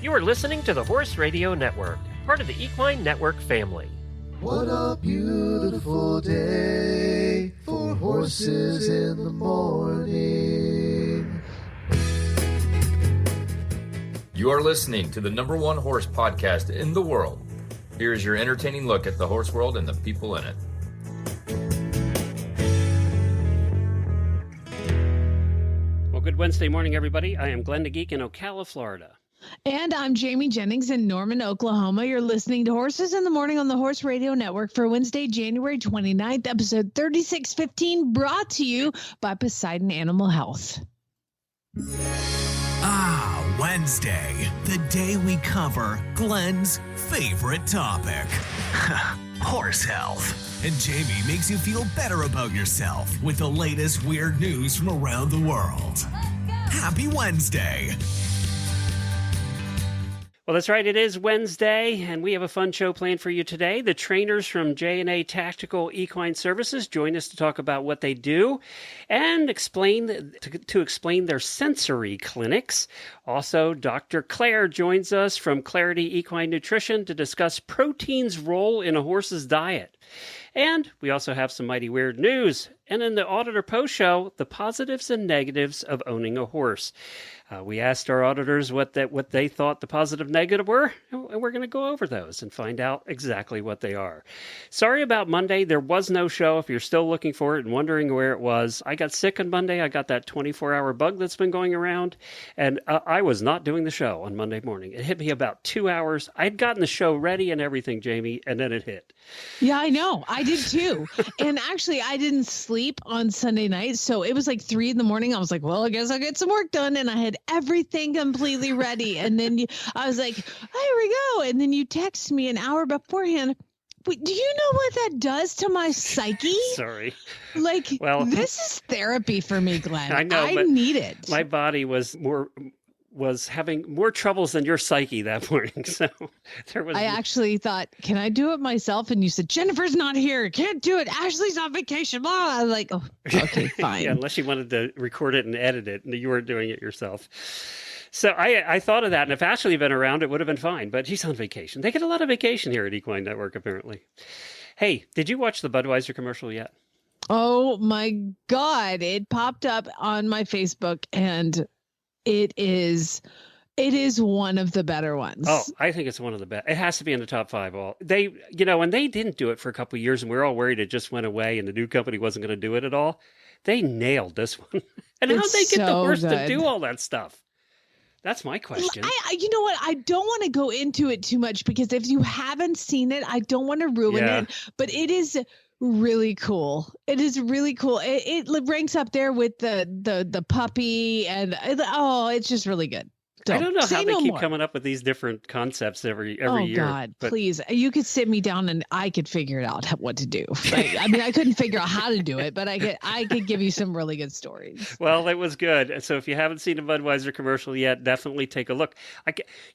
You are listening to the Horse Radio Network, part of the Equine Network family. What a beautiful day for horses in the morning. You are listening to the #1 horse podcast in the world. Here is your entertaining look at the horse world and the people in it. Well, good Wednesday morning, everybody. I am Glenn the Geek in Ocala, Florida. And I'm Jamie Jennings in Norman, Oklahoma. You're listening to Horses in the Morning on the Horse Radio Network for Wednesday, January 29th, episode 3615, brought to you by Poseidon Animal Health. Ah, Wednesday, the day we cover Glenn's favorite topic, horse health. And Jamie makes you feel better about yourself with the latest weird news from around the world. Happy Wednesday. Well, that's right. It is Wednesday, and we have a fun show planned for you today. The trainers from J&A Tactical Equine Services join us to talk about what they do and explain their sensory clinics. Also, Dr. Clair joins us from Clarity Equine Nutrition to discuss protein's role in a horse's diet. And we also have some mighty weird news. And in the Auditor Post Show, the positives and negatives of owning a horse. We asked our auditors what they thought the positive negative were, and we're going to go over those and find out exactly what they are. Sorry about Monday. There was no show. If you're still looking for it and wondering where it was, I got sick on Monday. I got that 24-hour bug that's been going around, and I was not doing the show on Monday morning. It hit me about 2 hours. I'd gotten the show ready and everything, Jamie, and then it hit. Yeah, I know. I did too. And actually, I didn't sleep on Sunday night, so it was like 3 a.m. I was like, well, I guess I'll get some work done, and I had everything completely ready. And then I was like, here we go. And then you text me an hour beforehand. Wait, do you know what that does to my psyche? Sorry. Well, this is therapy for me, Glenn. I know, I need it. My body was having more troubles than your psyche that morning. So there was. I actually thought, can I do it myself? And you said, Jennifer's not here. Can't do it. Ashley's on vacation. Blah. I was like, oh, okay, fine. Yeah, unless you wanted to record it and edit it, and you weren't doing it yourself. So I thought of that, and if Ashley had been around, it would have been fine. But she's on vacation. They get a lot of vacation here at Equine Network, apparently. Hey, did you watch the Budweiser commercial yet? Oh my God! It popped up on my Facebook, and it is one of the better ones. Oh, I think it's one of the best. It has to be in the top 5. And they didn't do it for a couple of years, and we were all worried it just went away, and the new company wasn't going to do it at all. They nailed this one. And how'd they get the horse to do all that stuff? That's my question. You know what? I don't want to go into it too much because if you haven't seen it, I don't want to ruin it. But it is really cool. It is really cool. It ranks up there with the puppy, and it's just really good. So, I don't know how they keep coming up with these different concepts every year. Oh God, please! You could sit me down and I could figure it out what to do. I mean, I couldn't figure out how to do it, but I could give you some really good stories. Well, it was good. So if you haven't seen a Budweiser commercial yet, definitely take a look.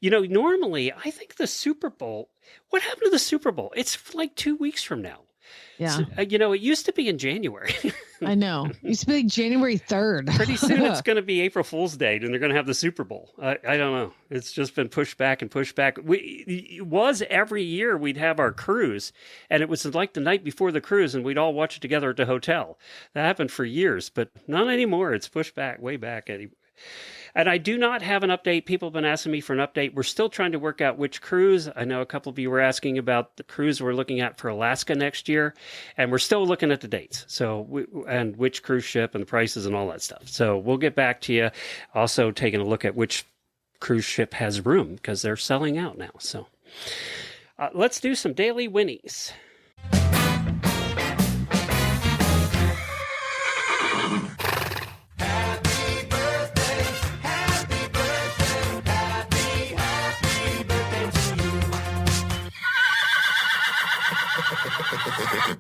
Normally I think the Super Bowl. What happened to the Super Bowl? It's like 2 weeks from now. Yeah. So, it used to be in January. I know. It used to be like January 3rd. Pretty soon it's going to be April Fool's Day, and they're going to have the Super Bowl. I don't know. It's just been pushed back and pushed back. It was every year we'd have our cruise, and it was like the night before the cruise, and we'd all watch it together at the hotel. That happened for years, but not anymore. It's pushed back, way back anyway. And I do not have an update. People have been asking me for an update. We're still trying to work out which cruise. I know a couple of you were asking about the cruise we're looking at for Alaska next year, and we're still looking at the dates. And which cruise ship and the prices and all that stuff. So we'll get back to you. Also taking a look at which cruise ship has room because they're selling out now. So let's do some daily Whinnies.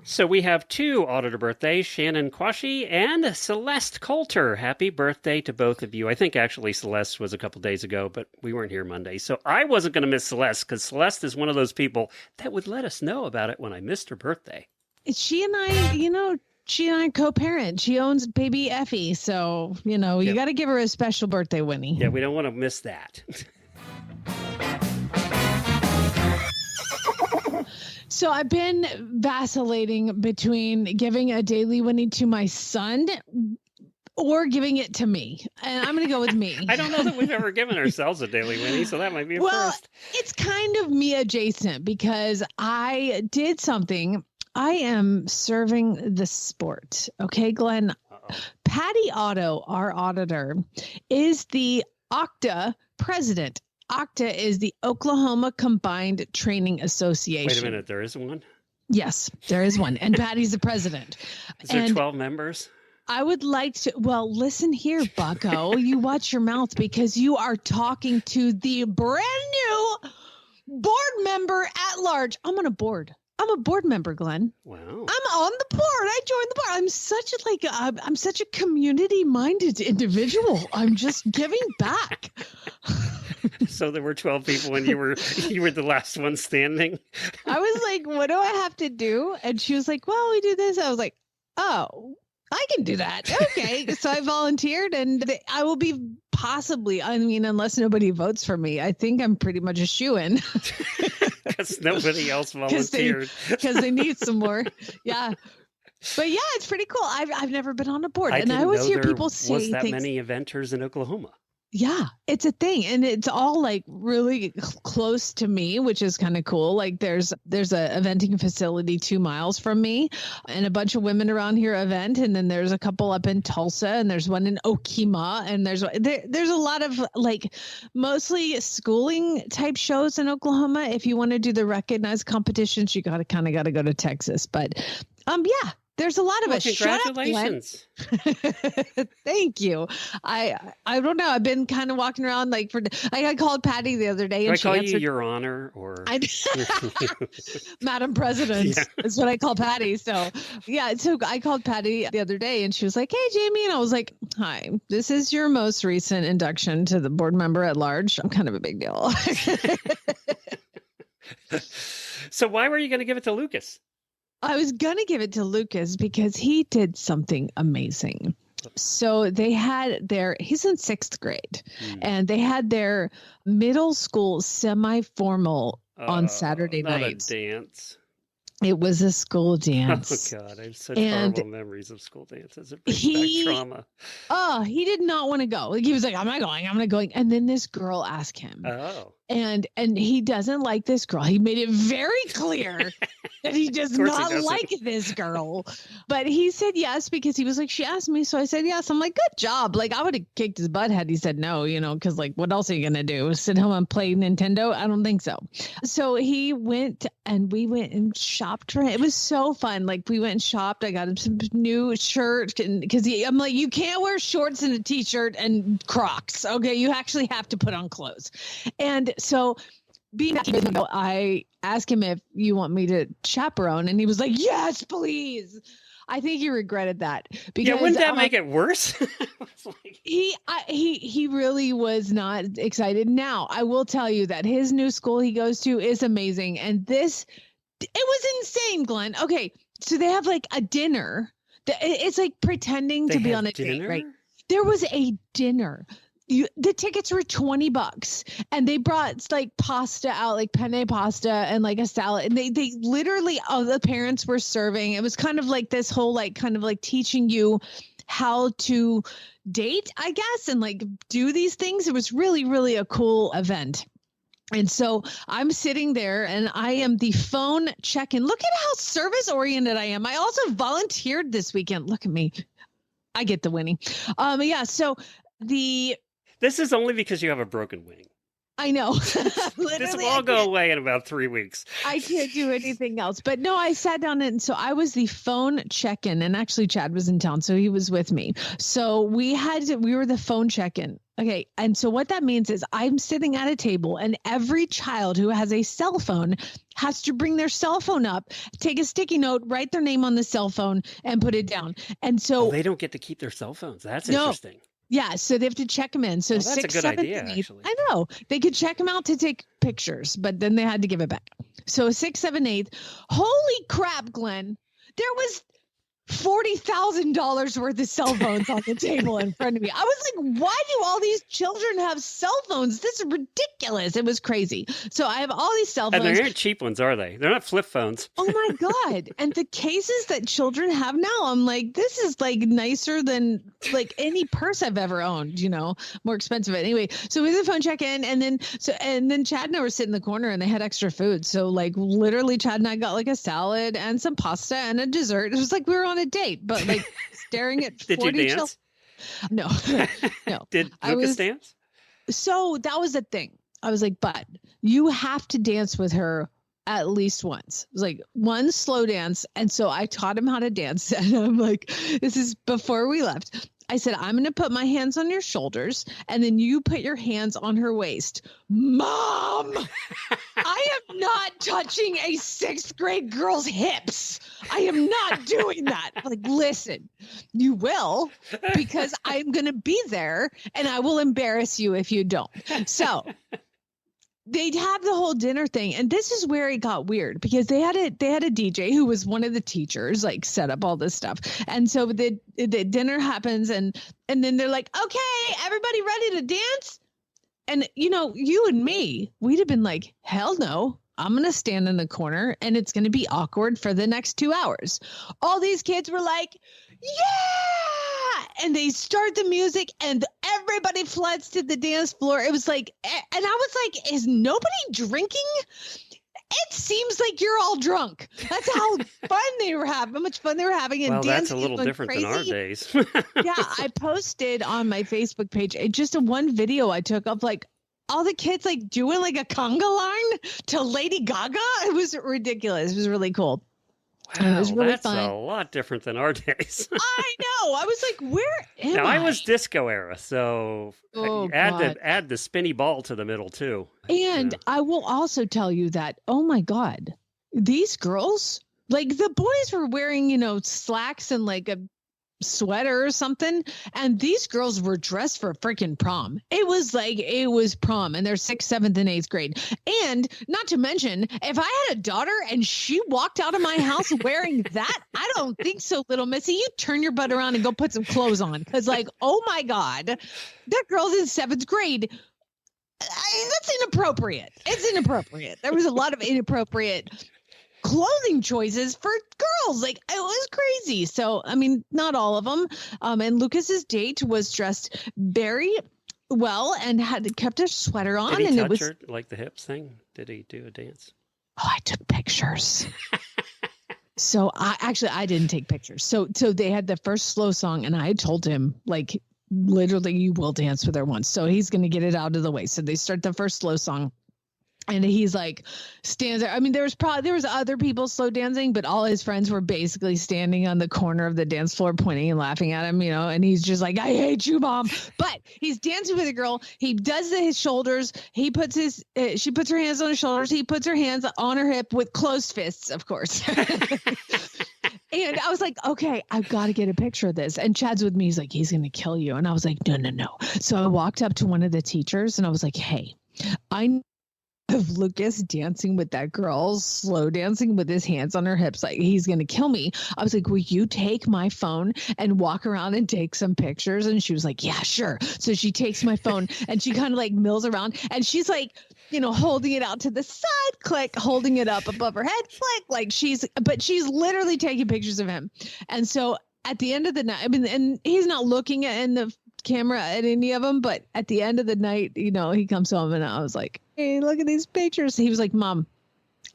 So we have 2 auditor birthdays, Shannon Quashie and Celeste Coulter. Happy birthday to both of you. I think actually Celeste was a couple days ago, but we weren't here Monday. So I wasn't going to miss Celeste because Celeste is one of those people that would let us know about it when I missed her birthday. She and I co-parent. She owns baby Effie. So, you got to give her a special birthday, Winnie. Yeah, we don't want to miss that. So I've been vacillating between giving a daily Whinnie to my son or giving it to me. And I'm going to go with me. I don't know that we've ever given ourselves a daily Whinnie, so that might be a first. It's kind of me adjacent because I did something. I am serving the sport. Okay, Glenn. Uh-oh. Patty Otto, our auditor, is the OCTA president. OCTA is the Oklahoma Combined Training Association. Wait a minute, there is one? Yes, there is one. And Patty's the president. Is there 12 members? I would like to, well, listen here, bucko. You watch your mouth because you are talking to the brand new board member at large. I'm on a board. I'm a board member, Glenn. Wow. I'm on the board. I joined the board. I'm such a community-minded individual. I'm just giving back. So there were 12 people and you were the last one standing. I was like, what do I have to do? And she was like, well, we do this. I was like, oh, I can do that. Okay. So I volunteered and I will be possibly, I mean, unless nobody votes for me, I think I'm pretty much a shoo-in. Because nobody else volunteered. Because they need some more. Yeah. But yeah, it's pretty cool. I've never been on a board. And I always hear people say was that things. Many eventers in Oklahoma. Yeah, it's a thing. And it's all like really close to me, which is kind of cool. Like there's a eventing facility 2 miles from me and a bunch of women around here event. And then there's a couple up in Tulsa and there's one in Okemah. And there's a lot of like mostly schooling type shows in Oklahoma. If you want to do the recognized competitions, you got to go to Texas. But yeah. There's a lot of us. Congratulations. Thank you. I don't know. I've been kind of walking around like I called Patty the other day. Do and I she call answered, you Your Honor or Madam President? Yeah. Is what I call Patty. So yeah. So I called Patty the other day and she was like, hey, Jamie. And I was like, hi, this is your most recent induction to the board member at large. I'm kind of a big deal. So why were you going to give it to Lucas? I was going to give it to Lucas because he did something amazing. So they had he's in 6th grade and they had their middle school semi-formal on Saturday nights. Not a dance. It was a school dance. Oh God, I have such horrible memories of school dances. It brings back trauma. Oh, he did not want to go. Like he was like, I'm not going. And then this girl asked him. Oh. And he doesn't like this girl. He made it very clear that he does not like this girl. But he said yes because he was like, she asked me. So I said yes. I'm like, good job. Like I would have kicked his butt had he said no, because like what else are you going to do? Sit home and play Nintendo? I don't think so. So he went and we went and shopped for him. It was so fun. Like we went and shopped. I got him some new shirt because I'm like, you can't wear shorts and a t-shirt and Crocs. Okay. You actually have to put on clothes. And so being I asked him if you want me to chaperone and he was like, yes, please. I think he regretted that because wouldn't that make it worse? He really was not excited. Now I will tell you that his new school he goes to is amazing. And it was insane, Glenn. Okay. So they have like a dinner. It's like pretending to be on a date, right? There was a dinner. The tickets were $20 and they brought like pasta out, like penne pasta and like a salad. And they literally, the parents were serving. It was kind of like this whole, like, kind of like teaching you how to date, I guess, and like do these things. It was really, really a cool event. And so I'm sitting there and I am the phone check-in. Look at how service oriented I am. I also volunteered this weekend. Look at me. I get the Whinnie. Yeah. So this is only because you have a broken wing. I know. This will all go away in about 3 weeks. I can't do anything else. But no, I sat down and so I was the phone check-in and actually Chad was in town. So he was with me. So we were the phone check-in. Okay. And so what that means is I'm sitting at a table and every child who has a cell phone has to bring their cell phone up, take a sticky note, write their name on the cell phone and put it down. And so they don't get to keep their cell phones. That's interesting. Yeah, so they have to check them in. So that's 6, 7, idea, 8. Actually. I know. They could check them out to take pictures, but then they had to give it back. So 6, 7, 8. Holy crap, Glenn. There was $40,000 worth of cell phones on the table in front of me. I was like, why do all these children have cell phones? This is ridiculous. It was crazy. So I have all these cell phones. And they aren't cheap ones, are they? They're not flip phones. Oh my God. And the cases that children have now, I'm like, this is like nicer than like any purse I've ever owned, more expensive. Anyway, so we did the phone check-in and then Chad and I were sitting in the corner and they had extra food. So like literally Chad and I got like a salad and some pasta and a dessert. It was like we were on a date, but like staring at Did 40 you dance? No, no. Did Lucas dance? So that was the thing. I was like, but you have to dance with her at least once. It was like one slow dance. And so I taught him how to dance. And I'm like, this is before we left. I said, I'm going to put my hands on your shoulders and then you put your hands on her waist. Mom, I am not touching a 6th grade girl's hips. I am not doing that. Like, listen, you will, because I'm going to be there and I will embarrass you if you don't. So they'd have the whole dinner thing. And this is where it got weird because they had a DJ who was one of the teachers, like set up all this stuff. And so the dinner happens and then they're like, okay, everybody ready to dance? And you and me, we'd have been like, hell no. I'm going to stand in the corner and it's going to be awkward for the next 2 hours. All these kids were like, yeah. And they start the music and everybody floods to the dance floor. It was like, and I was like, is nobody drinking? It seems like you're all drunk. That's how much fun they were having. And well, that's a little and different crazy. than our days. Yeah, I posted on my Facebook page just one video I took of like all the kids like doing like a conga line to Lady Gaga. It was ridiculous. It was really cool. Wow, it was really that's fun. a lot different than our days. I know. I was like, where am Now, I? I was disco era, so add the spinny ball to the middle too. And I will also tell you that, oh my God, these girls, like the boys were wearing, slacks and like a sweater or something. And these girls were dressed for freaking prom. It was prom and they're 6th, 7th, and 8th grade. And not to mention, if I had a daughter and she walked out of my house wearing that, I don't think so, little missy. You turn your butt around and go put some clothes on. Cause like, oh my God, that girl's in 7th grade. That's inappropriate. It's inappropriate. There was a lot of inappropriate clothing choices for girls. Like it was crazy. So, I mean, not all of them. And Lucas's date was dressed very well and had kept a sweater on. Did he and touch it was her like the hips thing? Did he do a dance? Oh, I took pictures. So I didn't take pictures. So they had the first slow song and I told him like, literally you will dance with her once. So he's going to get it out of the way. So they start the first slow song. And he's like, stands there. I mean, there was other people slow dancing, but all his friends were basically standing on the corner of the dance floor, pointing and laughing at him, and he's just like, I hate you, Mom. But he's dancing with a girl. He does his shoulders. She puts her hands on his shoulders. He puts her hands on her hip with closed fists, of course. And I was like, okay, I've got to get a picture of this. And Chad's with me. He's like, he's going to kill you. And I was like, no. So I walked up to one of the teachers and I was like, hey, I of Lucas dancing with that girl, slow dancing with his hands on her hips, like he's going to kill me. I was like, will you take my phone and walk around and take some pictures? And she was like, yeah, sure. So she takes my phone and she kind of like mills around and she's like, holding it out to the side, click, holding it up above her head, click, like she's literally taking pictures of him. And so at the end of the night, I mean, and he's not looking in the camera at any of them, but at the end of the night, he comes home and I was like, hey, look at these pictures. He was like, Mom,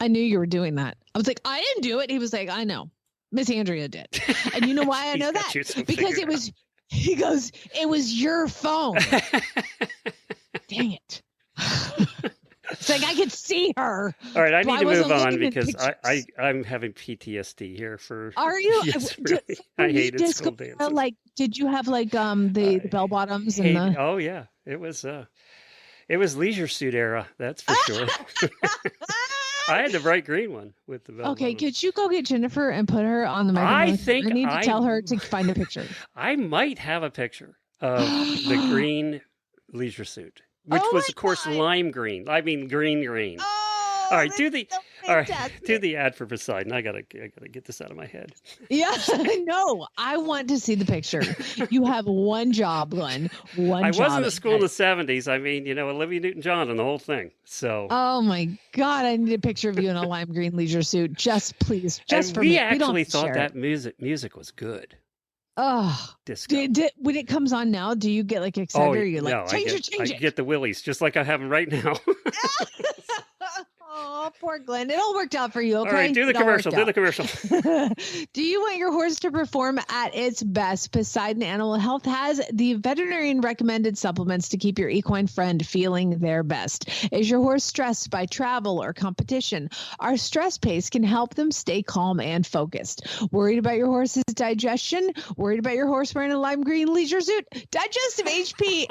I knew you were doing that. I was like, I didn't do it. He was like, I know. Miss Andrea did. And you know why I know that? Because he goes, it was your phone. Dang it. It's like I could see her. All right, I need to move on because I'm having PTSD here for. Are you? Yes, really. I hated school dances. Like, did you have like the bell bottoms and the? Oh yeah, it was leisure suit era. That's for sure. I had the bright green one with the bell. Okay, bottoms. Could you go get Jennifer and put her on the microphone? I need to tell her to find a picture. I might have a picture of the green leisure suit. Which was, of course, lime green. I mean, green. Oh, all right, do the. All right, Fantastic. do the ad for Poseidon. I gotta get this out of my head. Yeah, no, I want to see the picture. You have one job, Glenn. I job. was in the school in the 70s. I mean, Olivia Newton-John and the whole thing. So. Oh my God, I need a picture of you in a lime green leisure suit. Just please, just and for we me. actually thought share that it. music was good. Oh, Disco. when it comes on now, do you get like excited? Or you're like, no, change I it. get the willies, just like I have them right now. Oh, poor Glenn. It all worked out for you, okay? All right, do the commercial. Do you want your horse to perform at its best? Poseidon Animal Health has the veterinarian recommended supplements to keep your equine friend feeling their best. Is your horse stressed by travel or competition? Our stress pace can help them stay calm and focused. Worried about your horse's digestion? Worried about your horse wearing a lime green leisure suit? Digestive HP.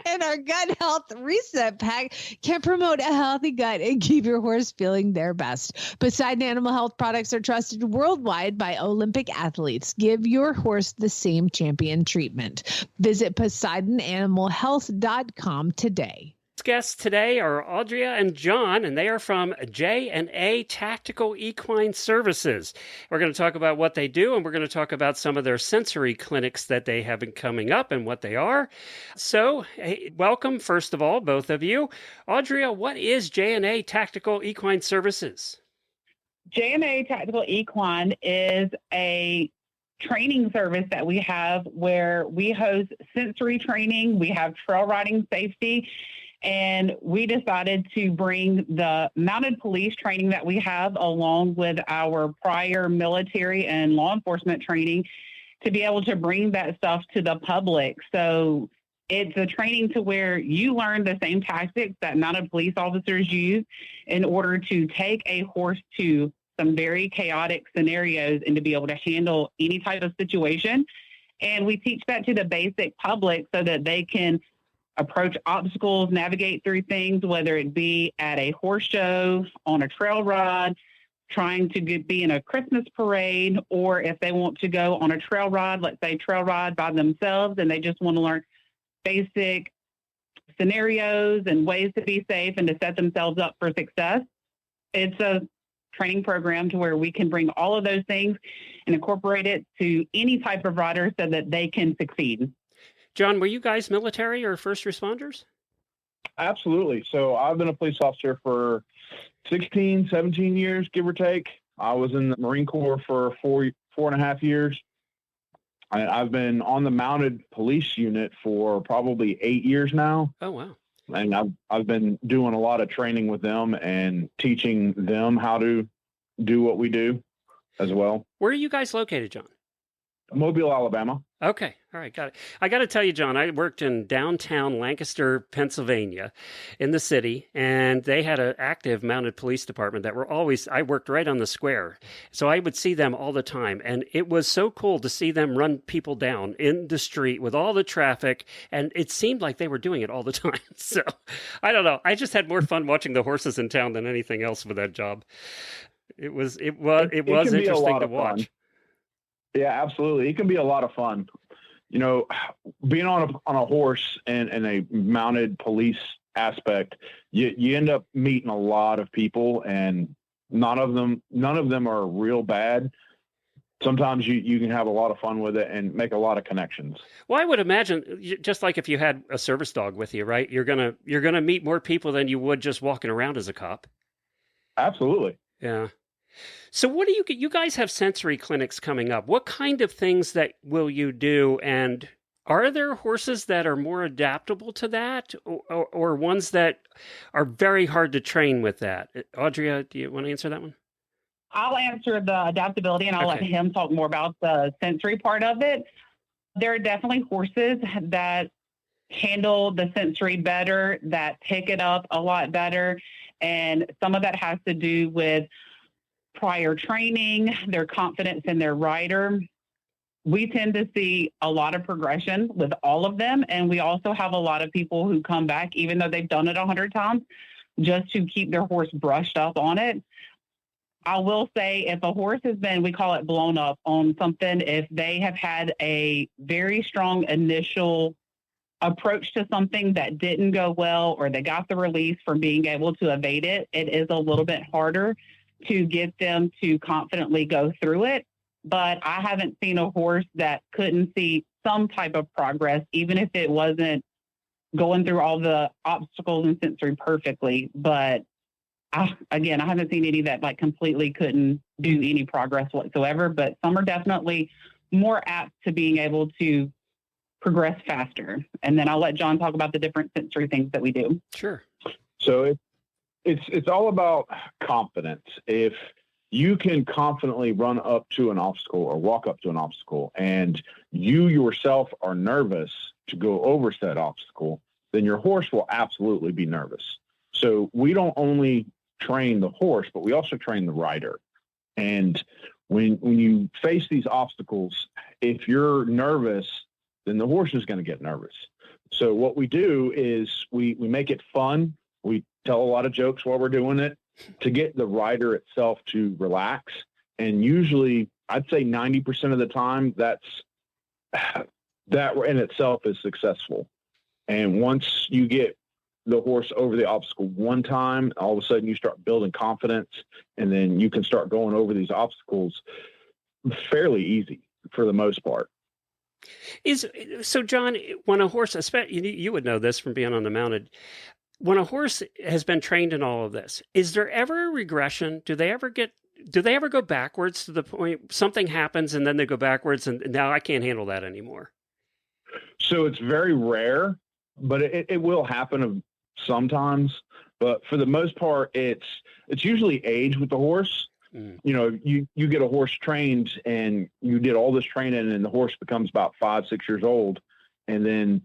And our gut health reset pack can promote a healthy gut and keep your horse feeling their best. Poseidon Animal Health products are trusted worldwide by Olympic athletes. Give your horse the same champion treatment. Visit PoseidonAnimalHealth.com today. Guests today are Audria and John, and they are from J&A Tactical Equine Services. We're going to talk about what they do, and we're going to talk about some of their sensory clinics that they have been coming up and what they are. So, hey, welcome, first of all, both of you. Audria, what is J&A Tactical Equine Services? J&A Tactical Equine is a training service that we have where we host sensory training, we have trail riding safety, and we decided to bring the mounted police training that we have along with our prior military and law enforcement training to be able to bring that stuff to the public. So it's a training to where you learn the same tactics that mounted police officers use in order to take a horse to some very chaotic scenarios and to be able to handle any type of situation. And we teach that to the basic public so that they can approach obstacles, navigate through things, whether it be at a horse show, on a trail ride, trying to be in a Christmas parade, or if they want to go on a trail ride, let's say trail ride by themselves, and they just want to learn basic scenarios and ways to be safe and to set themselves up for success. It's a training program to where we can bring all of those things and incorporate it to any type of rider so that they can succeed. John, were you guys military or first responders? Absolutely. So I've been a police officer for 16, 17 years, give or take. I was in the Marine Corps for four and a half years. I've been on the mounted police unit for probably 8 years now. Oh, wow. And I've been doing a lot of training with them and teaching them how to do what we do as well. Where are you guys located, John? Mobile, Alabama. Okay. All right. Got it. I got to tell you, John, I worked in downtown Lancaster, Pennsylvania, in the city, and they had an active mounted police department that were always, I worked right on the square. So I would see them all the time. And it was so cool to see them run people down in the street with all the traffic. And it seemed like they were doing it all the time. So I don't know. I just had more fun watching the horses in town than anything else with that job. It was interesting to watch. Fun. Yeah, absolutely. It can be a lot of fun. You know, being on a horse and a mounted police aspect, you end up meeting a lot of people, and none of them are real bad. Sometimes you can have a lot of fun with it and make a lot of connections. Well, I would imagine, just like if you had a service dog with you, right? You're gonna meet more people than you would just walking around as a cop. Absolutely. Yeah. So what do you guys have sensory clinics coming up? What kind of things that will you do? And are there horses that are more adaptable to that or ones that are very hard to train with that? Audria, do you want to answer that one? I'll answer the adaptability and I'll let him talk more about the sensory part of it. There are definitely horses that handle the sensory better, that pick it up a lot better. And some of that has to do with prior training, their confidence in their rider. We tend to see a lot of progression with all of them. And we also have a lot of people who come back, even though they've done it 100 times, just to keep their horse brushed up on it. I will say if a horse has been, we call it blown up on something, if they have had a very strong initial approach to something that didn't go well or they got the release from being able to evade it, it is a little bit harder to get them to confidently go through it. But I haven't seen a horse that couldn't see some type of progress, even if it wasn't going through all the obstacles and sensory perfectly. But I haven't seen any that like completely couldn't do any progress whatsoever. But some are definitely more apt to being able to progress faster. And then I'll let John talk about the different sensory things that we do. Sure. So it's all about confidence. If you can confidently run up to an obstacle or walk up to an obstacle and you yourself are nervous to go over said obstacle, then your horse will absolutely be nervous. So we don't only train the horse, but we also train the rider. And when you face these obstacles, if you're nervous, then the horse is going to get nervous. So what we do is we make it fun. We tell a lot of jokes while we're doing it to get the rider itself to relax. And usually I'd say 90% of the time that in itself is successful. And once you get the horse over the obstacle one time, all of a sudden you start building confidence, and then you can start going over these obstacles fairly easy for the most part. So John, when a horse, you would know this from being on the mounted, when a horse has been trained in all of this, is there ever a regression? Do they ever go backwards to the point something happens and then they go backwards and now I can't handle that anymore? So it's very rare, but it will happen sometimes. But for the most part, it's usually age with the horse. You know, you get a horse trained and you did all this training and the horse becomes about 5-6 years old. And then,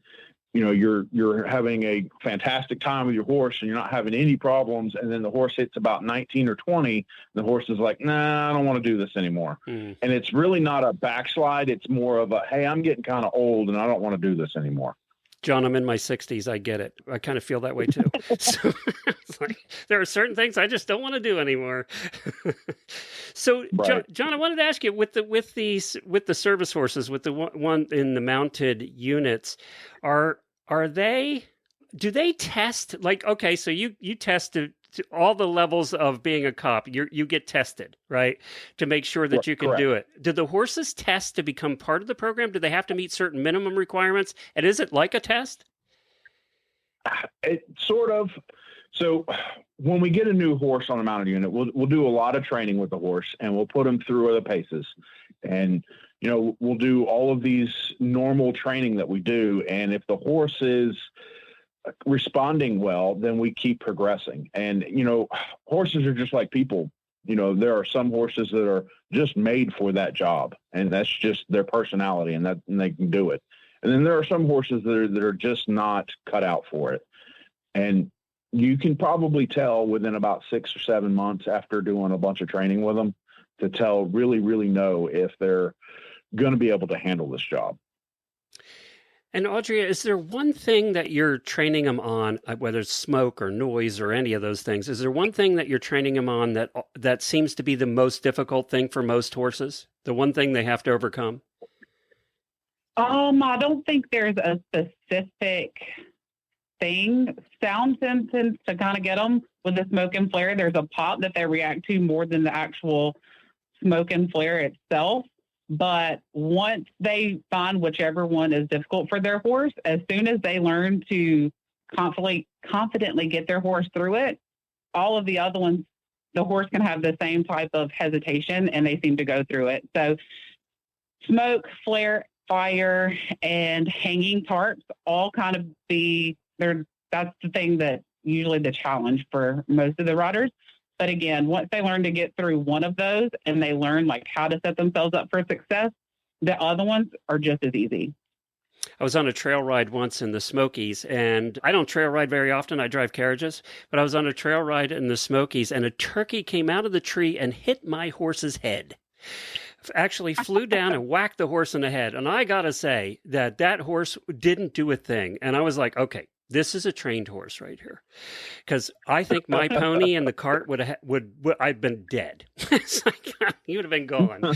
you know, you're having a fantastic time with your horse and you're not having any problems. And then the horse hits about 19 or 20. And the horse is like, nah, I don't want to do this anymore. And it's really not a backslide. It's more of a, hey, I'm getting kind of old and I don't want to do this anymore. John, I'm in my 60s. I get it. I kind of feel that way too. So it's like, there are certain things I just don't want to do anymore. So, Right. John, I wanted to ask you with the service horses, with the one in the mounted units, do they test? Like, okay, so you test to all the levels of being a cop. You get tested, right, to make sure that you can Correct. do it. Do the horses test to become part of the program? Do they have to meet certain minimum requirements? And is it like a test? It sort of. So when we get a new horse on a mounted unit, we'll do a lot of training with the horse and we'll put them through the paces. And, you know, we'll do all of these normal training that we do. And if the horse is responding well, then we keep progressing. And, you know, horses are just like people. You know, there are some horses that are just made for that job and that's just their personality and they can do it. And then there are some horses that are just not cut out for it. And you can probably tell within about 6 or 7 months after doing a bunch of training with them to really know if they're going to be able to handle this job. And Audria, is there one thing that you're training them on, whether it's smoke or noise or any of those things? Is there one thing that you're training them on that seems to be the most difficult thing for most horses? The one thing they have to overcome? I don't think there's a specific thing. Sound tends to kind of get them with the smoke and flare. There's a pop that they react to more than the actual smoke and flare itself. But once they find whichever one is difficult for their horse, as soon as they learn to confidently get their horse through it, all of the other ones, the horse can have the same type of hesitation and they seem to go through it. So smoke, flare, fire, and hanging tarps all kind of that's the thing that usually the challenge for most of the riders. But again, once they learn to get through one of those and they learn like how to set themselves up for success, the other ones are just as easy. I was on a trail ride once in the Smokies, and I don't trail ride very often. I drive carriages, but I was on a trail ride in the Smokies, and a turkey came out of the tree and hit my horse's head. Actually flew down and whacked the horse in the head. And I got to say that horse didn't do a thing. And I was like, okay, this is a trained horse right here. Because I think my pony in the cart would I've been dead. It's like, he would have been gone.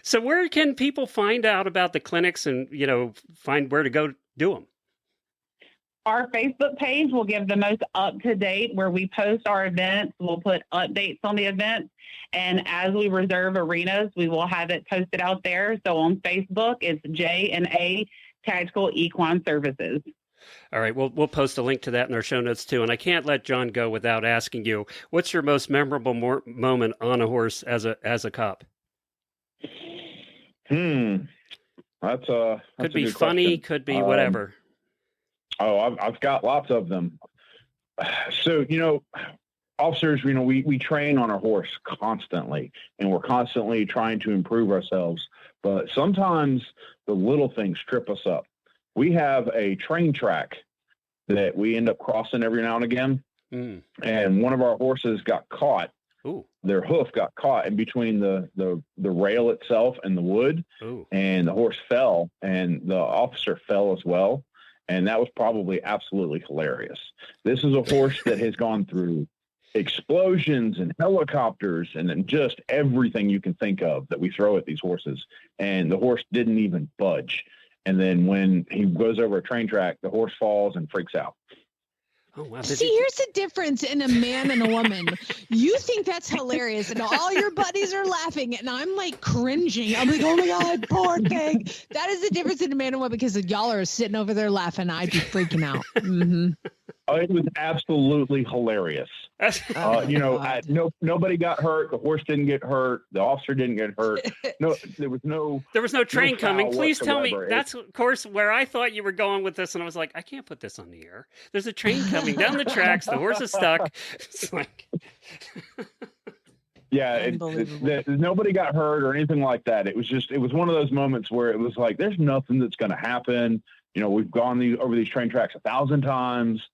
So where can people find out about the clinics and, find where to go do them? Our Facebook page will give the most up-to-date where we post our events. We'll put updates on the events. And as we reserve arenas, we will have it posted out there. So on Facebook, it's J&A Tactical Equine Services. All right. We'll post a link to that in our show notes too. And I can't let John go without asking you, what's your most memorable moment on a horse as a cop? That's could be a good funny, question. Could be whatever. I've got lots of them. So, officers, we train on our horse constantly, and we're constantly trying to improve ourselves. But sometimes the little things trip us up. We have a train track that we end up crossing every now and again. And one of our horses got caught. Ooh. Their hoof got caught in between the rail itself and the wood. Ooh. And the horse fell, and the officer fell as well. And that was probably absolutely hilarious. This is a horse that has gone through explosions and helicopters and just everything you can think of that we throw at these horses. And the horse didn't even budge. And then when he goes over a train track, the horse falls and freaks out. Oh, wow. See, here's the difference in a man and a woman. You think that's hilarious, and all your buddies are laughing, and I'm like cringing. I'm like, oh my God, poor thing. That is the difference in a man and woman, because y'all are sitting over there laughing. I'd be freaking out. Mm-hmm. It was absolutely hilarious. Nobody got hurt. The horse didn't get hurt. The officer didn't get hurt. No, there was no train coming. Please tell me. whatsoever. That's, of course, where I thought you were going with this, and I was like, I can't put this on the air. There's a train coming down the tracks. The horse is stuck. It's like... Yeah, nobody got hurt or anything like that. It was one of those moments where it was like, there's nothing that's going to happen. We've gone over these train tracks 1,000 times.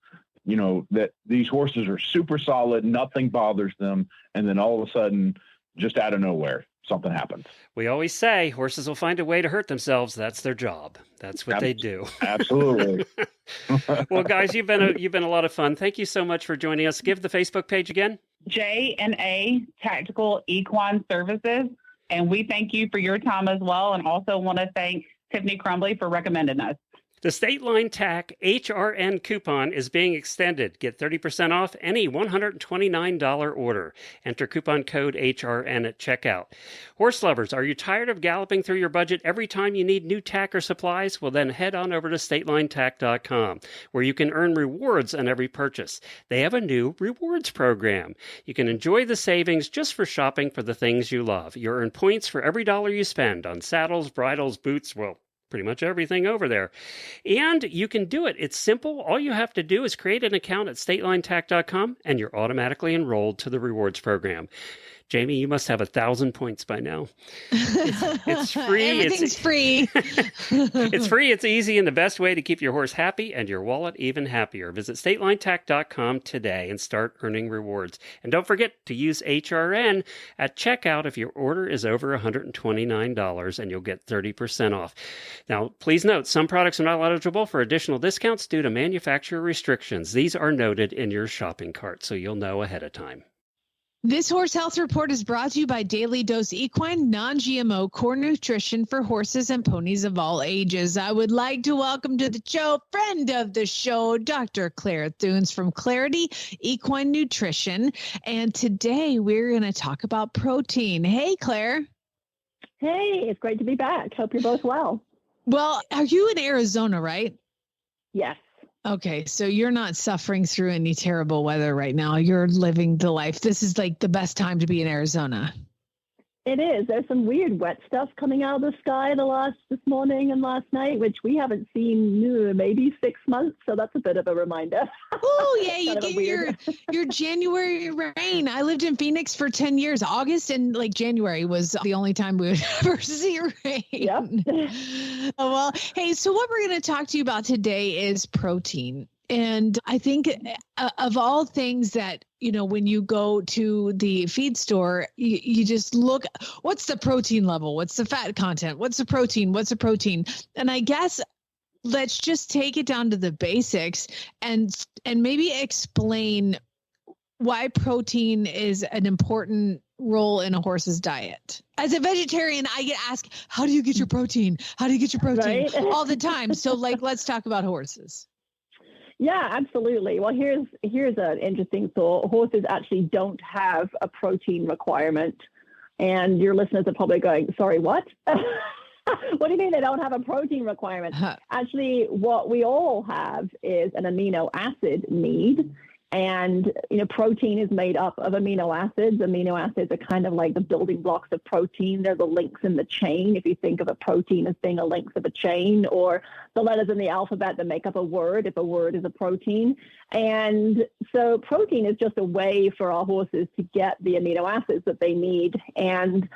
That these horses are super solid, nothing bothers them, and then all of a sudden, just out of nowhere, something happens. We always say horses will find a way to hurt themselves. That's their job. That's what they do. Absolutely. Well, guys, you've been a lot of fun. Thank you so much for joining us. Give the Facebook page again. J&A Tactical Equine Services, and we thank you for your time as well, and also want to thank Tiffany Crumbly for recommending us. The State Line TAC HRN coupon is being extended. Get 30% off any $129 order. Enter coupon code HRN at checkout. Horse lovers, are you tired of galloping through your budget every time you need new tack or supplies? Well, then head on over to statelinetac.com, where you can earn rewards on every purchase. They have a new rewards program. You can enjoy the savings just for shopping for the things you love. You earn points for every dollar you spend on saddles, bridles, boots, pretty much everything over there. And you can do it. It's simple. All you have to do is create an account at statelinetac.com, and you're automatically enrolled to the rewards program. Jamie, you must have 1,000 points by now. It's free. Everything's free. It's free. It's easy, and the best way to keep your horse happy and your wallet even happier. Visit statelinetac.com today and start earning rewards. And don't forget to use HRN at checkout if your order is over $129, and you'll get 30% off. Now, please note, some products are not eligible for additional discounts due to manufacturer restrictions. These are noted in your shopping cart, so you'll know ahead of time. This Horse Health Report is brought to you by Daily Dose Equine Non-GMO Core Nutrition for horses and ponies of all ages. I would like to welcome to the show, friend of the show, Dr. Clair Thunes from Clarity Equine Nutrition. And today we're going to talk about protein. Hey, Claire. Hey, it's great to be back. Hope you're both well. Well, are you in Arizona, right? Yes. Okay, so you're not suffering through any terrible weather right now. You're living the life. This is like the best time to be in Arizona. It is. There's some weird wet stuff coming out of the sky this morning and last night, which we haven't seen maybe 6 months. So that's a bit of a reminder. Oh, yeah, you get your January rain. I lived in Phoenix for 10 years. August and January was the only time we would ever see rain. Yep. Oh, well, hey, so what we're going to talk to you about today is protein. And I think of all things that, when you go to the feed store, you just look, what's the protein level? What's the fat content? What's the protein? What's the protein? And I guess let's just take it down to the basics and maybe explain why protein is an important role in a horse's diet? As a vegetarian, I get asked, how do you get your protein? How do you get your protein? Right? All the time. So like, let's talk about horses. Yeah, absolutely. Well, here's an interesting thought. Horses actually don't have a protein requirement. And your listeners are probably going, sorry, what? What do you mean they don't have a protein requirement? Actually, what we all have is an amino acid need. And, protein is made up of amino acids. Amino acids are kind of like the building blocks of protein. They're the links in the chain. If you think of a protein as being a link of a chain, or the letters in the alphabet that make up a word, if a word is a protein. And so protein is just a way for our horses to get the amino acids that they need. And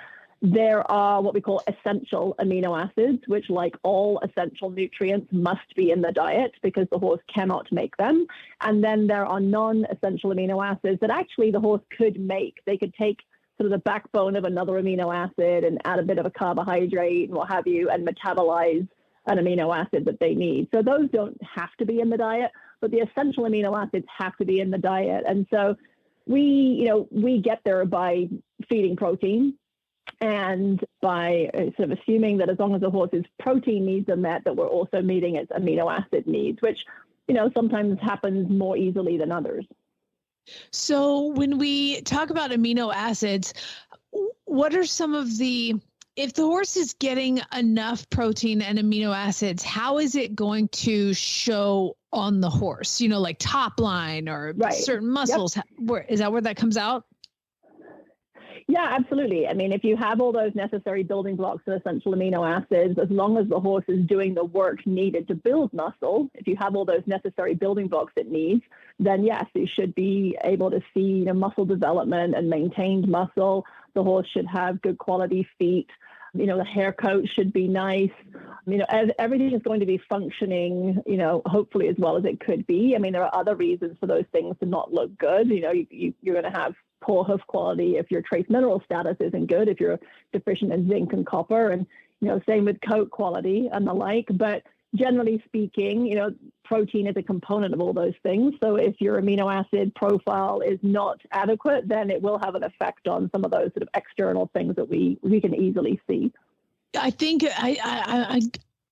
there are what we call essential amino acids, which, like all essential nutrients, must be in the diet because the horse cannot make them. And then there are non-essential amino acids that actually the horse could make. They could take sort of the backbone of another amino acid and add a bit of a carbohydrate and what have you, and metabolize an amino acid that they need. So those don't have to be in the diet, but the essential amino acids have to be in the diet. And so we get there by feeding protein, and by sort of assuming that as long as the horse's protein needs are met, that we're also meeting its amino acid needs, which, sometimes happens more easily than others. So when we talk about amino acids, what are some of if the horse is getting enough protein and amino acids, how is it going to show on the horse? Like top line or certain muscles? Yep. Is that where that comes out? Yeah, absolutely. I mean, if you have all those necessary building blocks of essential amino acids, as long as the horse is doing the work needed to build muscle, if you have all those necessary building blocks it needs, then yes, you should be able to see muscle development and maintained muscle. The horse should have good quality feet. The hair coat should be nice. Everything is going to be functioning, hopefully as well as it could be. I mean, there are other reasons for those things to not look good. You're going to have poor hoof quality if your trace mineral status isn't good, if you're deficient in zinc and copper, and same with coat quality and the like. But generally speaking, protein is a component of all those things. So if your amino acid profile is not adequate, then it will have an effect on some of those sort of external things that we can easily see. I think I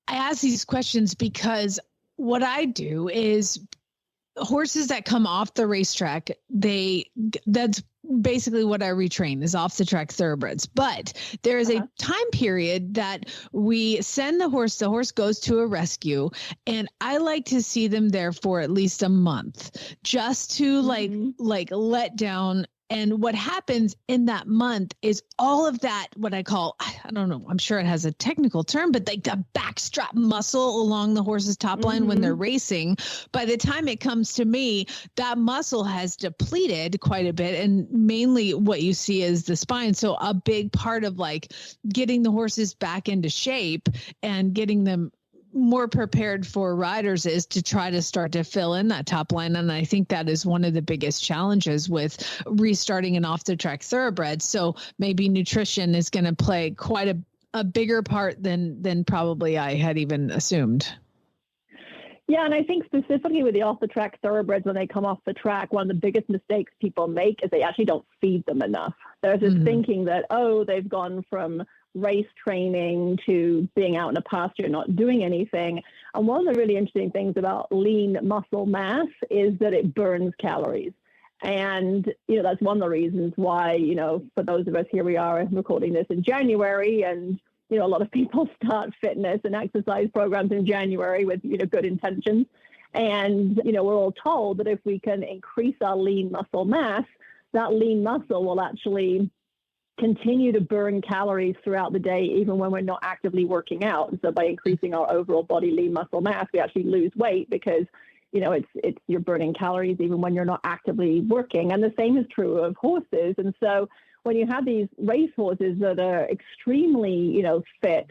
ask these questions because what I do is horses that come off the racetrack, that's basically what I retrain is off the track thoroughbreds. But there is a time period that we send the horse goes to a rescue, and I like to see them there for at least a month just to like let down. And what happens in that month is all of that, what I call, I don't know, I'm sure it has a technical term, but like the backstrap muscle along the horse's top line when they're racing. By the time it comes to me, that muscle has depleted quite a bit. And mainly what you see is the spine. So a big part of like getting the horses back into shape and getting them more prepared for riders is to try to start to fill in that top line. And I think that is one of the biggest challenges with restarting an off the track thoroughbred. So maybe nutrition is going to play quite a bigger part than probably I had even assumed. Yeah, and I think specifically with the off the track thoroughbreds, when they come off the track, one of the biggest mistakes people make is they actually don't feed them enough. There's this thinking that, they've gone from race training to being out in a pasture, not doing anything. And one of the really interesting things about lean muscle mass is that it burns calories. And, that's one of the reasons why, for those of us here, we are recording this in January, and, a lot of people start fitness and exercise programs in January with, good intentions. And, we're all told that if we can increase our lean muscle mass, that lean muscle will actually continue to burn calories throughout the day, even when we're not actively working out. And so by increasing our overall body lean muscle mass, we actually lose weight because, it's you're burning calories even when you're not actively working. And the same is true of horses. And so when you have these race horses that are extremely, fit,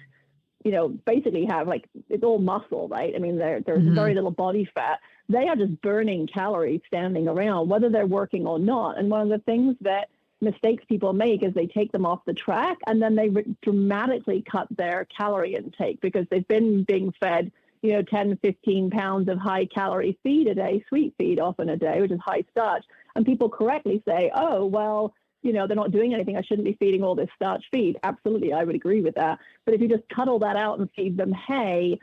basically have it's all muscle, right? I mean, there's very little body fat. They are just burning calories standing around, whether they're working or not. And one of the things that mistakes people make is they take them off the track and then they dramatically cut their calorie intake because they've been being fed, 10, 15 pounds of high calorie feed a day, sweet feed often a day, which is high starch. And people correctly say, oh, well, they're not doing anything. I shouldn't be feeding all this starch feed. Absolutely, I would agree with that. But if you just cut all that out and feed them hay,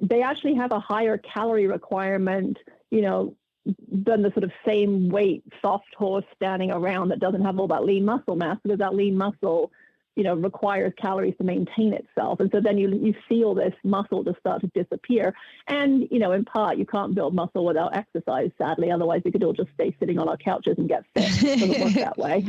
they actually have a higher calorie requirement, than the sort of same weight soft horse standing around that doesn't have all that lean muscle mass, because that lean muscle, requires calories to maintain itself. And so then you see all this muscle just start to disappear. And, in part, you can't build muscle without exercise, sadly. Otherwise, we could all just stay sitting on our couches and get fit. It doesn't work that way.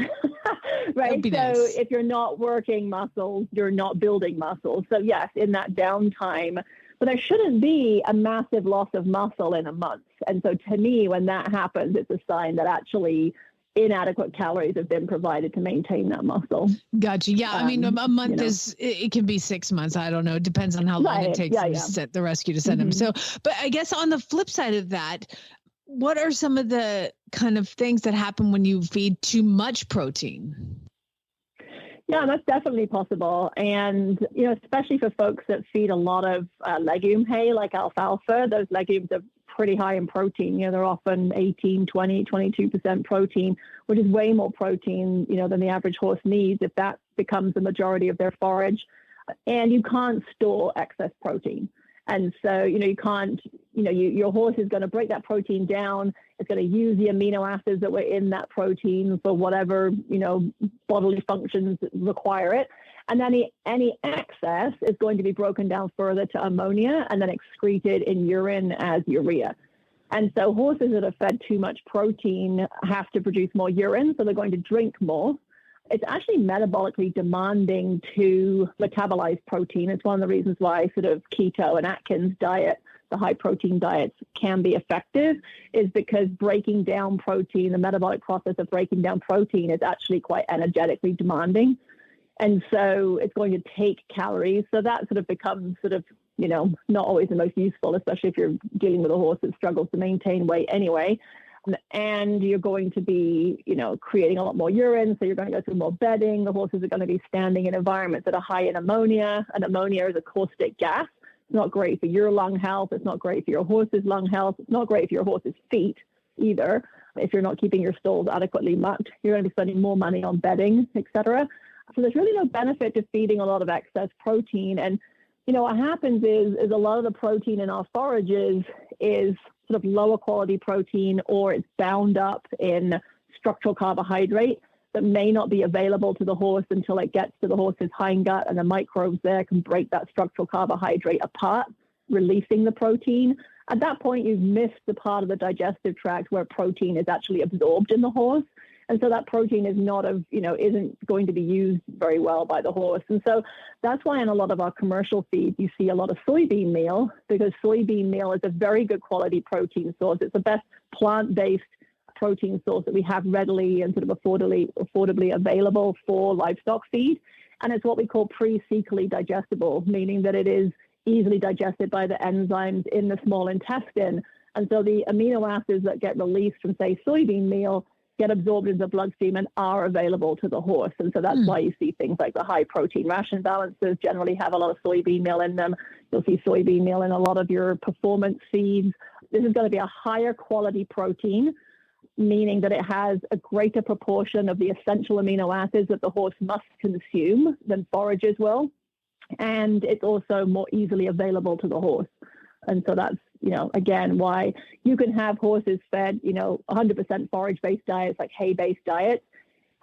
Right? So nice. if you're not working muscles, you're not building muscles. So yes, in that downtime, but there shouldn't be a massive loss of muscle in a month. And so to me, when that happens, it's a sign that actually inadequate calories have been provided to maintain that muscle. Gotcha. Yeah. I mean, a month it can be 6 months. I don't know. It depends on how long it takes them to set the rescue to send them. So, but I guess on the flip side of that, what are some of the kind of things that happen when you feed too much protein? Yeah, that's definitely possible. And, especially for folks that feed a lot of legume hay like alfalfa, those legumes are pretty high in protein. They're often 18, 20, 22% protein, which is way more protein, than the average horse needs if that becomes the majority of their forage. And you can't store excess protein. And so, you can't, your horse is going to break that protein down. It's going to use the amino acids that were in that protein for whatever, bodily functions require it. And then any excess is going to be broken down further to ammonia and then excreted in urine as urea. And so horses that are fed too much protein have to produce more urine, so they're going to drink more. It's actually metabolically demanding to metabolize protein. It's one of the reasons why sort of keto and Atkins diet, the high protein diets, can be effective, is because breaking down protein, the metabolic process of breaking down protein, is actually quite energetically demanding. And so it's going to take calories. So that sort of becomes not always the most useful, especially if you're dealing with a horse that struggles to maintain weight anyway. And you're going to be, creating a lot more urine. So you're going to go through more bedding. The horses are going to be standing in environments that are high in ammonia. And ammonia is a caustic gas. It's not great for your lung health. It's not great for your horse's lung health. It's not great for your horse's feet either. If you're not keeping your stalls adequately mucked, you're going to be spending more money on bedding, etc. So there's really no benefit to feeding a lot of excess protein. And, what happens is a lot of the protein in our forages is sort of lower quality protein, or it's bound up in structural carbohydrate that may not be available to the horse until it gets to the horse's hindgut, and the microbes there can break that structural carbohydrate apart, releasing the protein. At that point, you've missed the part of the digestive tract where protein is actually absorbed in the horse. And so that protein is isn't going to be used very well by the horse. And so that's why in a lot of our commercial feeds, you see a lot of soybean meal, because soybean meal is a very good quality protein source. It's the best plant-based protein source that we have readily and sort of affordably available for livestock feed. And it's what we call pre-cecally digestible, meaning that it is easily digested by the enzymes in the small intestine. And so the amino acids that get released from, say, soybean meal get absorbed into the bloodstream and are available to the horse. And so that's why you see things like the high protein ration balances generally have a lot of soybean meal in them. You'll see soybean meal in a lot of your performance feeds. This is going to be a higher quality protein, meaning that it has a greater proportion of the essential amino acids that the horse must consume than forages will. And it's also more easily available to the horse. And so that's, again, why you can have horses fed, 100% forage-based diets, like hay-based diets,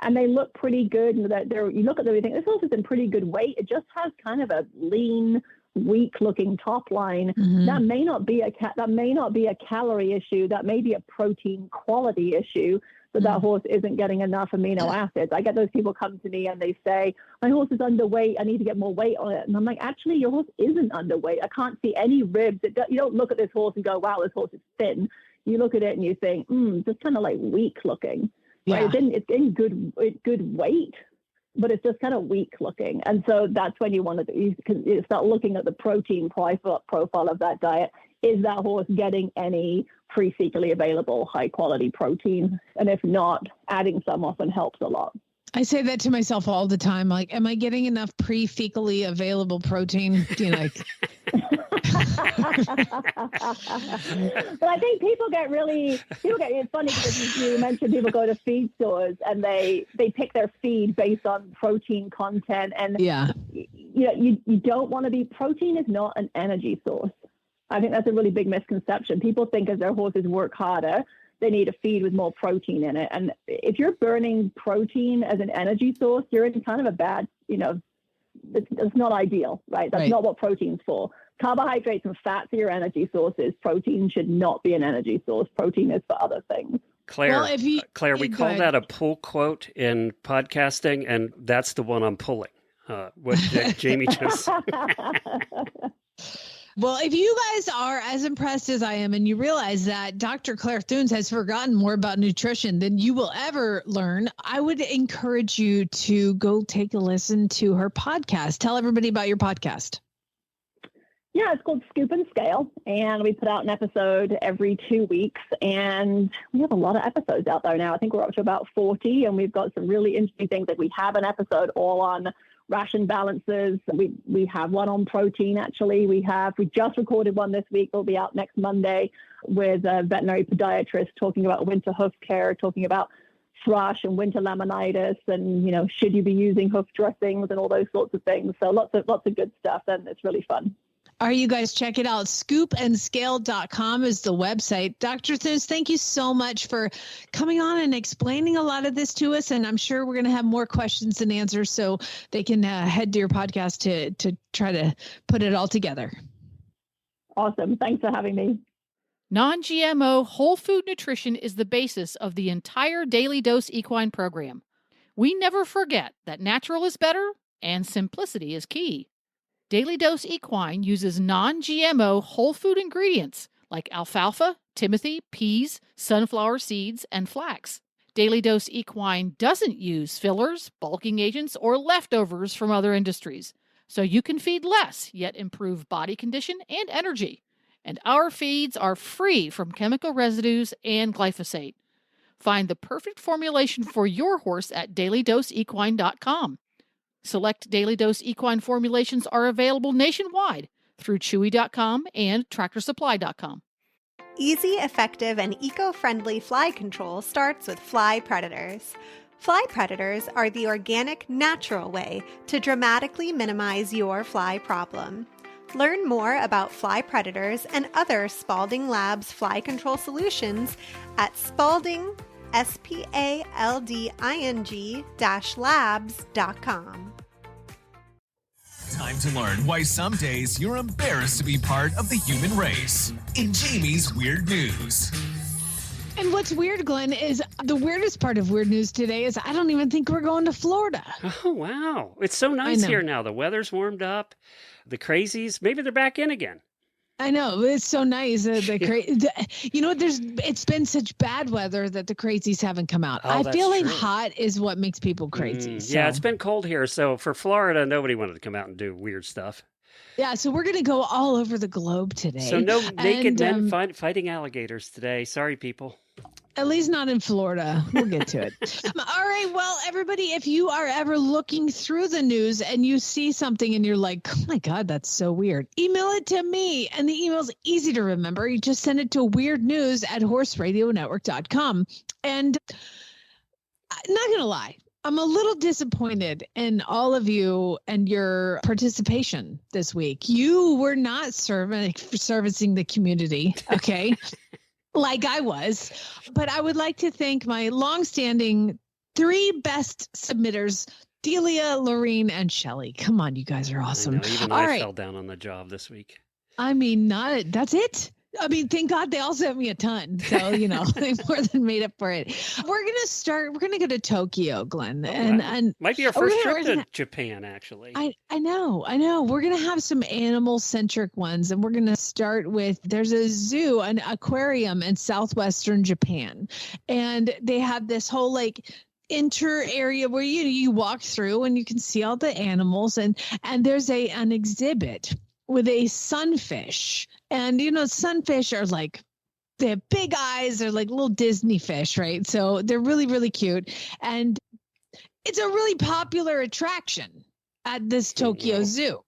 and they look pretty good. And you look at them and you think, this horse is in pretty good weight. It just has kind of a lean, weak-looking top line. Mm-hmm. That may not be a calorie issue. That may be a protein quality issue. That horse isn't getting enough amino acids. I get those people come to me and they say, my horse is underweight. I need to get more weight on it. And I'm like, actually, your horse isn't underweight. I can't see any ribs. You don't look at this horse and go, wow, this horse is thin. You look at it and you think, just kind of like weak looking. Yeah. Right? It's in good weight, but it's just kind of weak looking. And so that's when you start looking at the protein profile of that diet. Is that horse getting any pre-cecally available high quality protein? And if not, adding some often helps a lot. I say that to myself all the time. Like, am I getting enough pre-fecally available protein? I think it's funny because you mentioned people go to feed stores and they pick their feed based on protein content. And you don't want to be, protein is not an energy source. I think that's a really big misconception. People think as their horses work harder, they need a feed with more protein in it. And if you're burning protein as an energy source, you're in kind of a bad, it's not ideal, right? That's not what protein's for. Carbohydrates and fats are your energy sources. Protein should not be an energy source. Protein is for other things. Claire, we call that a pull quote in podcasting, and that's the one I'm pulling. What Jamie just Well, if you guys are as impressed as I am and you realize that Dr. Clair Thunes has forgotten more about nutrition than you will ever learn, I would encourage you to go take a listen to her podcast. Tell everybody about your podcast. Yeah, it's called Scoop and Scale, and we put out an episode every 2 weeks, and we have a lot of episodes out there now. I think we're up to about 40, and we've got some really interesting things. Like we have an episode all on ration balances. We have one on protein, actually. We just recorded one this week. It'll be out next Monday with a veterinary podiatrist talking about winter hoof care, talking about thrush and winter laminitis, and, should you be using hoof dressings and all those sorts of things. So lots of good stuff, and it's really fun. All right, you guys, check it out. Scoopandscale.com is the website. Dr. Thunes, thank you so much for coming on and explaining a lot of this to us. And I'm sure we're going to have more questions and answers so they can head to your podcast to try to put it all together. Awesome. Thanks for having me. Non-GMO whole food nutrition is the basis of the entire Daily Dose Equine program. We never forget that natural is better and simplicity is key. Daily Dose Equine uses non-GMO whole food ingredients like alfalfa, timothy, peas, sunflower seeds, and flax. Daily Dose Equine doesn't use fillers, bulking agents, or leftovers from other industries, so you can feed less yet improve body condition and energy. And our feeds are free from chemical residues and glyphosate. Find the perfect formulation for your horse at dailydoseequine.com. Select Daily Dose Equine formulations are available nationwide through Chewy.com and TractorSupply.com. Easy, effective, and eco-friendly fly control starts with fly predators. Fly predators are the organic, natural way to dramatically minimize your fly problem. Learn more about fly predators and other Spalding Labs fly control solutions at spalding-labs.com. Time to learn why some days you're embarrassed to be part of the human race in Jamie's Weird News. And what's weird, Glenn, is the weirdest part of Weird News today is I don't even think we're going to Florida. Oh, wow. It's so nice here now. The weather's warmed up. The crazies, maybe they're back in again. I know. It's so nice. It's been such bad weather that the crazies haven't come out. Oh, I feel like hot is what makes people crazy. Yeah, it's been cold here. So for Florida, nobody wanted to come out and do weird stuff. Yeah, so we're going to go all over the globe today. So no naked men fighting alligators today. Sorry, people. At least not in Florida. We'll get to it. All right. Well, everybody, if you are ever looking through the news and you see something and you're like, oh my God, that's so weird, email it to me. And the email's easy to remember. You just send it to weirdnews@horseradionetwork.com. And I'm not going to lie, I'm a little disappointed in all of you and your participation this week. You were not servicing the community. Okay. Like I was, but I would like to thank my longstanding 3 best submitters, Delia, Lorene, and Shelley. Come on, you guys are awesome. I know, even I fell down on the job this week. I mean, that's it. I mean, thank God they all sent me a ton. So, they more than made up for it. We're going to go to Tokyo, Glenn. And might be our first trip to Japan, actually. I know. We're going to have some animal centric ones. And we're going to start with, there's a zoo, an aquarium in southwestern Japan. And they have this whole inter area where you walk through and you can see all the animals. And there's an exhibit with a sunfish. And, sunfish are they have big eyes. They're like little Disney fish, right? So they're really, really cute. And it's a really popular attraction at this Tokyo Zoo.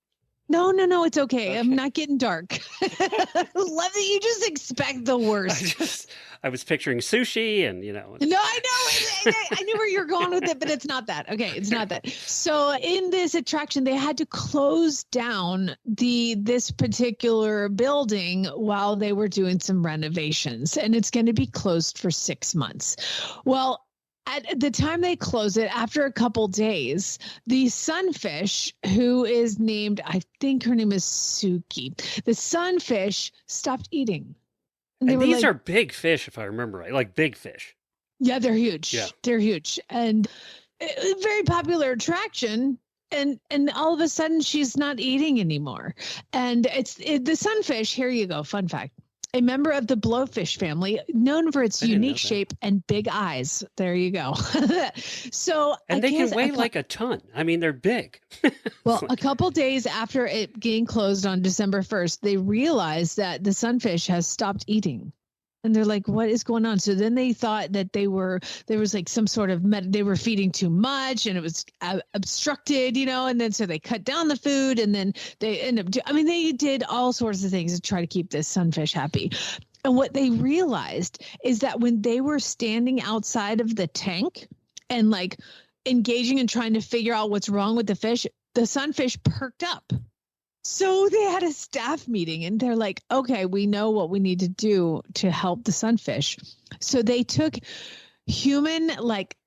No, it's okay. I'm not getting dark. Love that you just expect the worst. I was picturing sushi and, No, I know. I knew where you're going with it, but it's not that. Okay, it's not that. So in this attraction, they had to close down this particular building while they were doing some renovations, and it's going to be closed for 6 months. Well, at the time they close it, after a couple days, the sunfish, who is named, I think her name is Suki, the sunfish stopped eating. And these are big fish, if I remember right, like big fish. Yeah, they're huge. Yeah. They're huge. And a very popular attraction. And all of a sudden, she's not eating anymore. And the sunfish, here you go, fun fact. A member of the blowfish family, known for its unique shape and big eyes. There you go. And they can weigh like a ton. I mean, they're big. Well, a couple days after it getting closed on December 1st, they realized that the sunfish has stopped eating. And they're like, what is going on? So then they thought that there was like some sort of, they were feeding too much and it was obstructed, and then so they cut down the food and then they they did all sorts of things to try to keep this sunfish happy. And what they realized is that when they were standing outside of the tank and like engaging and trying to figure out what's wrong with the fish, the sunfish perked up. So they had a staff meeting and they're like, okay, we know what we need to do to help the sunfish. So they took human, like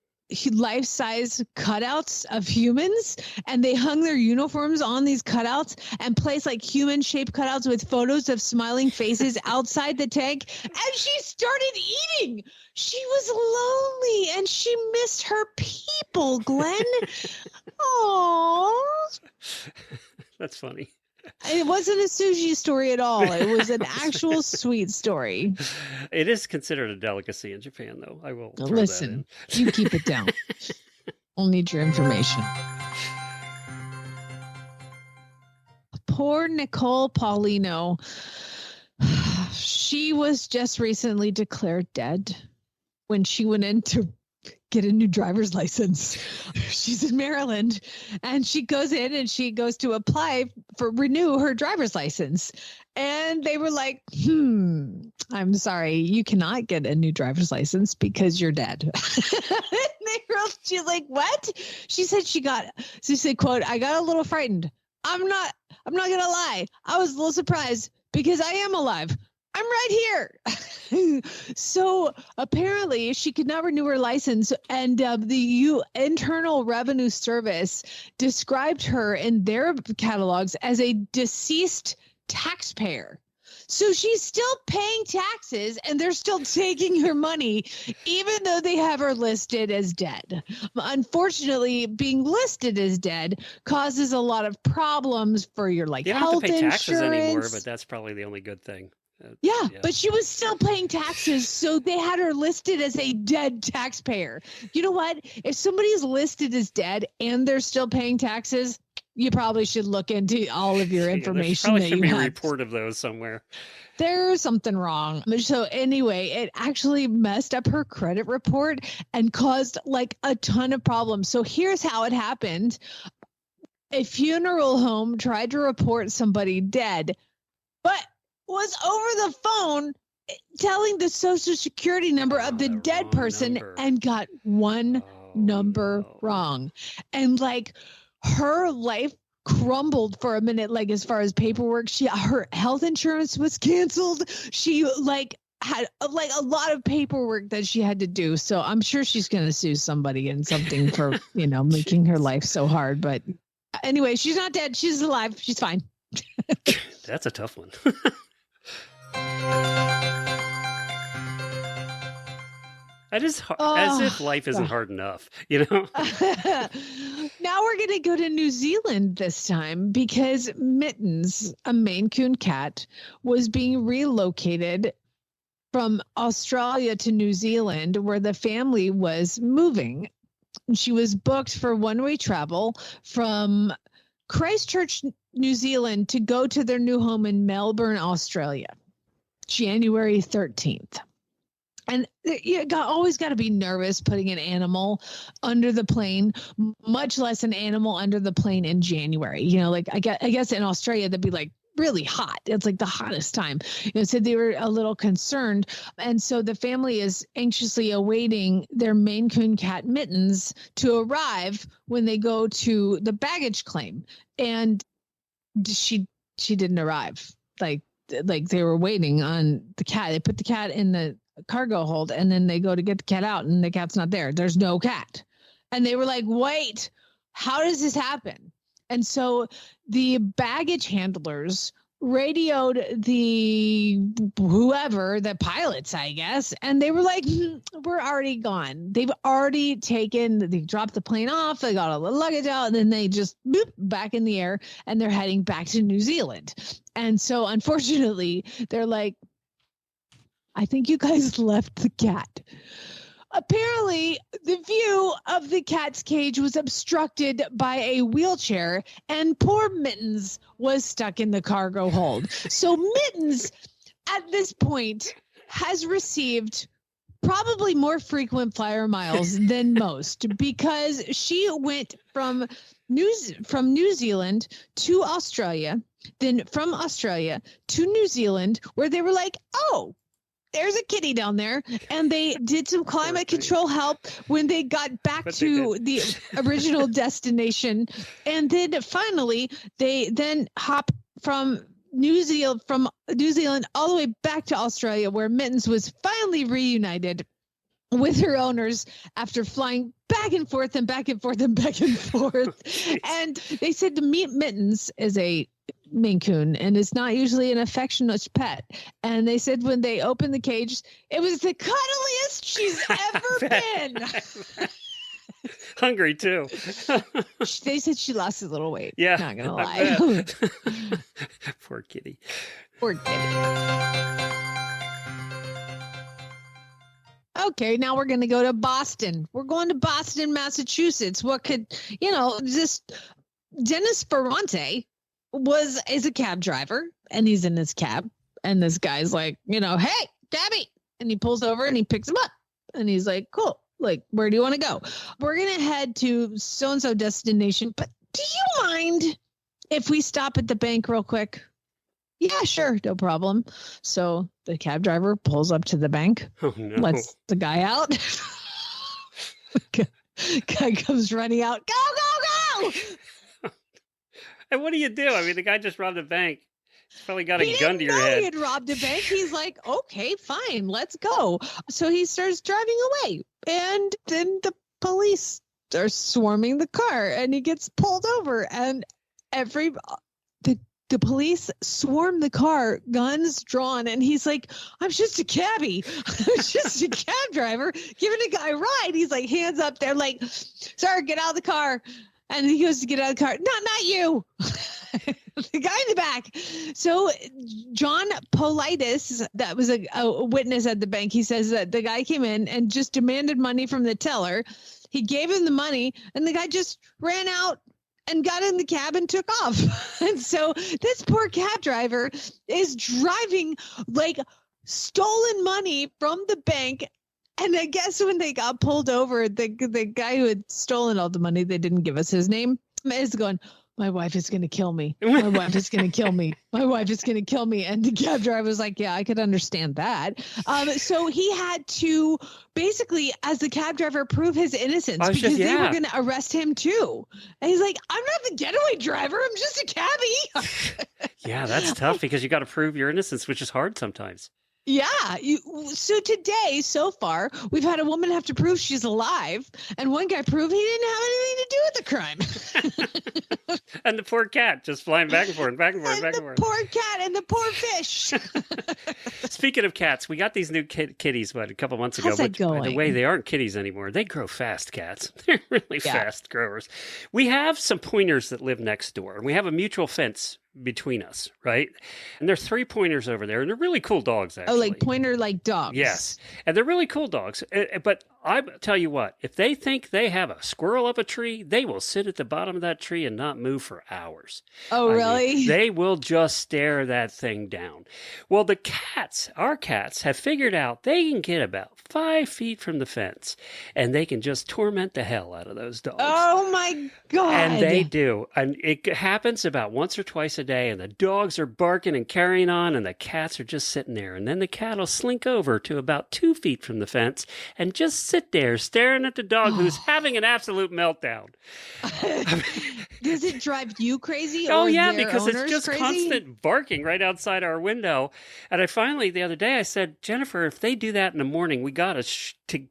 life-size cutouts of humans, and they hung their uniforms on these cutouts and placed like human-shaped cutouts with photos of smiling faces outside the tank. And she started eating. She was lonely and she missed her people, Glenn. Aww. That's funny. It wasn't a sushi story at all. It was an actual sweet story. It is considered a delicacy in Japan, though. I will listen. You keep it down. I'll need your information. Poor Nicole Paulino. She was just recently declared dead when she went in to get a new driver's license. She's in Maryland and she goes in and she goes to apply for renew her driver's license. And they were like, I'm sorry, you cannot get a new driver's license because you're dead. She's like, what? She said quote, I got a little frightened. I'm not going to lie. I was a little surprised because I am alive. I'm right here. So apparently she could not renew her license, and the Internal Revenue Service described her in their catalogs as a deceased taxpayer. So she's still paying taxes and they're still taking her money, even though they have her listed as dead. Unfortunately, being listed as dead causes a lot of problems for your health insurance. You don't have to pay taxes anymore, but that's probably the only good thing. Yeah, but she was still paying taxes, so they had her listed as a dead taxpayer. You know what? If somebody's listed as dead and they're still paying taxes, you probably should look into all of your information. There probably should be a report of those somewhere. There's something wrong. So anyway, it actually messed up her credit report and caused like a ton of problems. So here's how it happened. A funeral home tried to report somebody dead, but was over the phone telling the social security number of the dead person and got one number wrong. And like her life crumbled for a minute, like as far as paperwork, her health insurance was canceled. She like had like a lot of paperwork that she had to do. So I'm sure she's going to sue somebody and something for, making her life so hard. But anyway, she's not dead. She's alive. She's fine. That's a tough one. That is as if life isn't hard enough, Now we're going to go to New Zealand this time because Mittens, a Maine Coon cat, was being relocated from Australia to New Zealand, where the family was moving. She was booked for one-way travel from Christchurch, New Zealand, to go to their new home in Melbourne, Australia, January 13th. And you always got to be nervous putting an animal under the plane, much less an animal under the plane in January. I guess in Australia, they'd be like, really hot. It's like the hottest time. Said they were a little concerned. And so the family is anxiously awaiting their Maine Coon cat Mittens to arrive when they go to the baggage claim. And she didn't arrive. Like they were waiting on the cat. They put the cat in the cargo hold and then they go to get the cat out and the cat's not there. There's no cat. And they were like, wait, how does this happen? And so the baggage handlers radioed the pilots, I guess, and they were like, we're already gone. They dropped the plane off, they got all the luggage out, and then they just back in the air, and they're heading back to New Zealand. And so unfortunately, they're like, I think you guys left the cat. Apparently, the view of the cat's cage was obstructed by a wheelchair, and poor Mittens was stuck in the cargo hold. So Mittens, at this point, has received probably more frequent flyer miles than most, because she went from New Zealand to Australia, then from Australia to New Zealand, where they were like, oh, there's a kitty down there. And they did some climate control help when they got back to the original destination. And then finally, they then hop from New Zealand all the way back to Australia, where Mittens was finally reunited with her owners after flying back and forth and back and forth and back and forth. And they said to meet Mittens is a Maine Coon and it's not usually an affectionate pet. And they said when they opened the cage, it was the cuddliest she's ever been. Hungry too. They said she lost a little weight. Yeah. Not gonna lie. Poor kitty. Poor kitty. Okay, now we're going to go to Boston. We're going to Boston, Massachusetts. What could, just Dennis Ferrante is a cab driver, and he's in his cab, and this guy's like, hey, cabby, and he pulls over and he picks him up, and he's like, cool, like, where do you want to go? We're going to head to so-and-so destination, but do you mind if we stop at the bank real quick? Yeah, sure, no problem. So the cab driver pulls up to the bank, lets the guy out. Guy comes running out. Go, go, go! And what do you do? I mean, the guy just robbed a bank. He's probably got a gun to your head. He had robbed a bank. He's like, okay, fine, let's go. So he starts driving away. And then the police are swarming the car, and he gets pulled over. And the police swarm the car, guns drawn, and he's like, I'm just a cabbie. I'm just a cab driver giving a guy a ride. He's like, hands up there, like, sir, get out of the car. And he goes to get out of the car. Not you. The guy in the back. So John Politis, that was a witness at the bank. He says that the guy came in and just demanded money from the teller. He gave him the money, and the guy just ran out and got in the cab and took off. And so this poor cab driver is driving like stolen money from the bank. And I guess when they got pulled over, the guy who had stolen all the money, they didn't give us his name, is going, my wife is going to kill me. My wife is going to kill me. My wife is going to kill me. And the cab driver was like, yeah, I could understand that. So he had to basically, as the cab driver, prove his innocence because they were going to arrest him too. And he's like, I'm not the getaway driver. I'm just a cabbie. Yeah, that's tough because you got to prove your innocence, which is hard sometimes. Yeah. So today, so far, we've had a woman have to prove she's alive, and one guy proved he didn't have anything to do with the crime. And the poor cat just flying back and forth, back and forth, back and forth. The poor cat and the poor fish. Speaking of cats, we got these new kitties, a couple months ago. How's that going? By the way, they aren't kitties anymore. They grow fast, cats. They're really fast growers. We have some pointers that live next door, and we have a mutual fence between us, right? And there's 3 pointers over there, and they're really cool dogs, actually. Oh, like pointer, like dogs. Yes. And they're really cool dogs. But I tell you what, if they think they have a squirrel up a tree, they will sit at the bottom of that tree and not move for hours. Oh, really? They will just stare that thing down. Well, our cats have figured out they can get about 5 feet from the fence, and they can just torment the hell out of those dogs. Oh, my God. And they do. And it happens about once or twice a a day, and the dogs are barking and carrying on, and the cats are just sitting there. And then the cat will slink over to about 2 feet from the fence and just sit there staring at the dog who's having an absolute meltdown. Does it drive you crazy? Oh, or yeah, their because it's owners just crazy? constant barking right outside our window. And I finally, the other day, I said, Jennifer, if they do that in the morning, we got to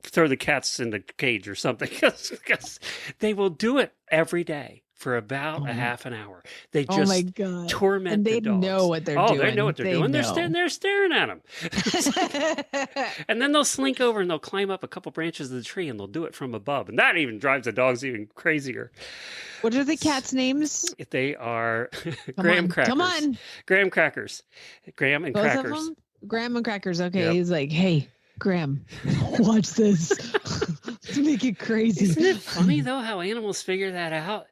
throw the cats in the cage or something, because they will do it every day for about a half an hour. They just oh my God. torment and the they dogs. know what they're doing. Oh, they know what they're doing. know. They're staring at them. And then they'll slink over and they'll climb up a couple branches of the tree and they'll do it from above. And that even drives the dogs even crazier. What are the cats' names? They are graham crackers. Come on. Graham crackers. Graham and Both crackers. of them? Graham and crackers. Okay. Yep. He's like, hey, Graham, watch this. Let's make it crazy. Isn't it funny, though, how animals figure that out?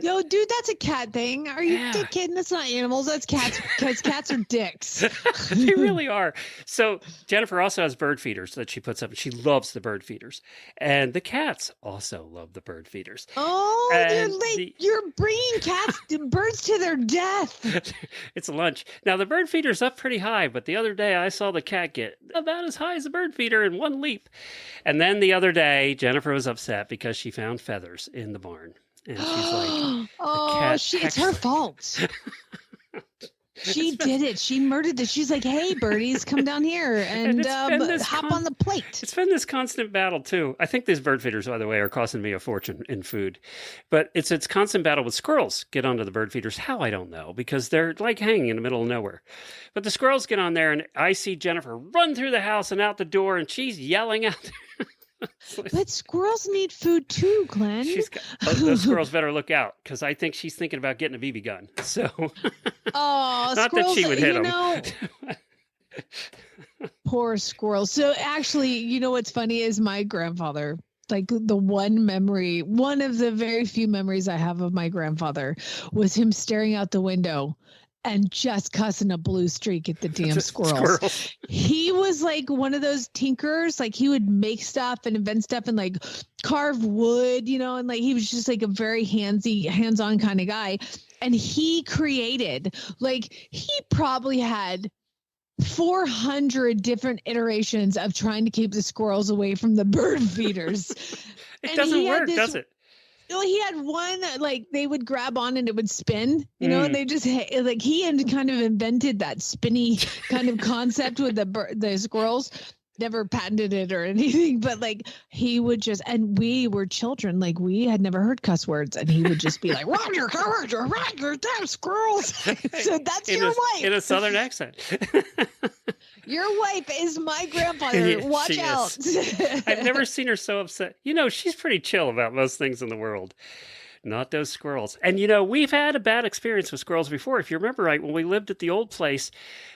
Yo, dude, that's a cat thing. Are you kidding? That's not animals. That's cats, because cats are dicks. They really are. So Jennifer also has bird feeders that she puts up. She loves the bird feeders. And the cats also love the bird feeders. Oh, And you're bringing birds to their death. It's lunch. Now, the bird feeder's up pretty high, but the other day I saw the cat get about as high as a bird feeder in one leap. And then the other day, Jennifer was upset because she found feathers in the barn. And she's like, it's her fault. She did it. She murdered this. She's like, hey, birdies, come down here and hop on the plate. It's been this constant battle, too. I think these bird feeders, by the way, are costing me a fortune in food. But it's constant battle with squirrels get onto the bird feeders. How, I don't know, because they're like hanging in the middle of nowhere. But the squirrels get on there, and I see Jennifer run through the house and out the door, and she's yelling out there. But squirrels need food too, Glenn. Those squirrels better look out, because I think she's thinking about getting a BB gun. So, not that she would hit them. Poor squirrels. So actually, you know what's funny is my grandfather. Like the one of the very few memories I have of my grandfather was him staring out the window and just cussing a blue streak at the damn squirrels. He was like one of those tinkerers. Like he would make stuff and invent stuff and like carve wood, and like he was just like a very hands-on kind of guy. And he created, like he probably had 400 different iterations of trying to keep the squirrels away from the bird feeders. It doesn't work, does it? Well, he had one, like they would grab on and it would spin, and they just like he had kind of invented that spinny kind of concept with the squirrels. Never patented it or anything, but like he would just, and we were children, like we had never heard cuss words, and he would just be like, Roger, damn squirrels. So that's your wife. In a southern accent. Your wife is my grandfather. Watch out. I've never seen her so upset. She's pretty chill about most things in the world. Not those squirrels. And, we've had a bad experience with squirrels before. If you remember right, when we lived at the old place,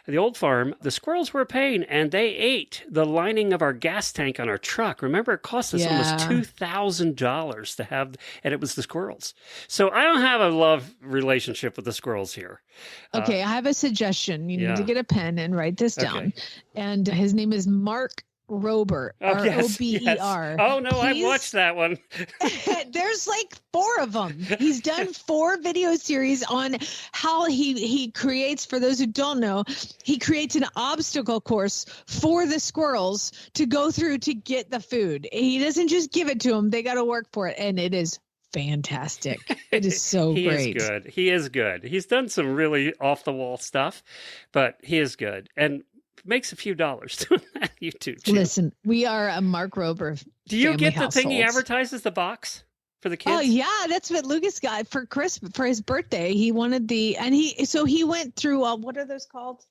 the old farm, the squirrels were a pain, and they ate the lining of our gas tank on our truck. Remember, it cost us almost $2,000 to have, and it was the squirrels. So I don't have a love relationship with the squirrels here. Okay, I have a suggestion. You need to get a pen and write this down. Okay. And his name is Mark Rober, R-O-B-E-R. Yes. Oh, no, I watched that one. There's like 4 of them. He's done 4 video series on how he creates, for those who don't know, he creates an obstacle course for the squirrels to go through to get the food. He doesn't just give it to them. They got to work for it. And it is fantastic. It is so great. He is good. He's done some really off-the-wall stuff, but he is good. And makes a few dollars doing that YouTube channel. Listen, we are a Mark Rober. Do you get the thing he advertises, the box for the kids? Oh yeah, that's what Lucas got for Christmas, for his birthday. He wanted he went through what are those called?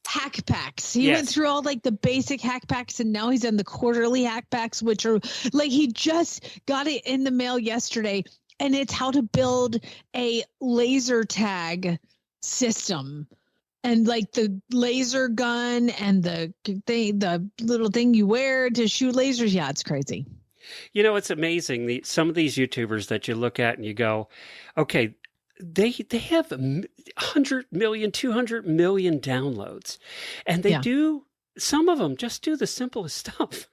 Hack packs. He went through all like the basic hack packs, and now he's on the quarterly hack packs, which are like he just got it in the mail yesterday, and it's how to build a laser tag system. And like the laser gun and the little thing you wear to shoot lasers. Yeah, it's crazy. It's amazing. Some of these YouTubers that you look at and you go, okay, they have 100 million, 200 million downloads. And they do some of them just do the simplest stuff.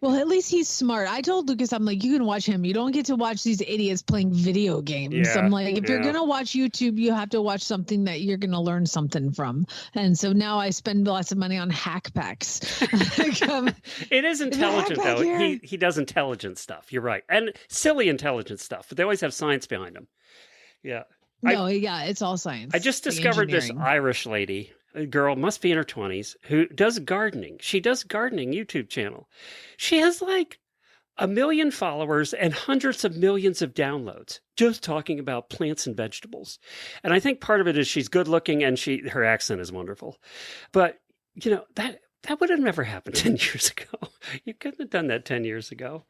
Well, at least he's smart. I told Lucas, I'm like, you can watch him. You don't get to watch these idiots playing video games. Yeah, I'm like, if you're yeah. going to watch YouTube, you have to watch something that you're going to learn something from. And so now I spend lots of money on hack packs. It is intelligent, though. here. He does intelligent stuff. You're right. And silly intelligent stuff. But they always have science behind them. Yeah. Yeah, it's all science. I just like discovered this engineering. Irish lady, a girl, must be in her 20s, who does gardening. She does gardening YouTube channel. She has like 1 million followers and hundreds of millions of downloads just talking about plants and vegetables. And I think part of it is she's good looking and her accent is wonderful. But, you know, that would have never happened 10 years ago. You couldn't have done that 10 years ago.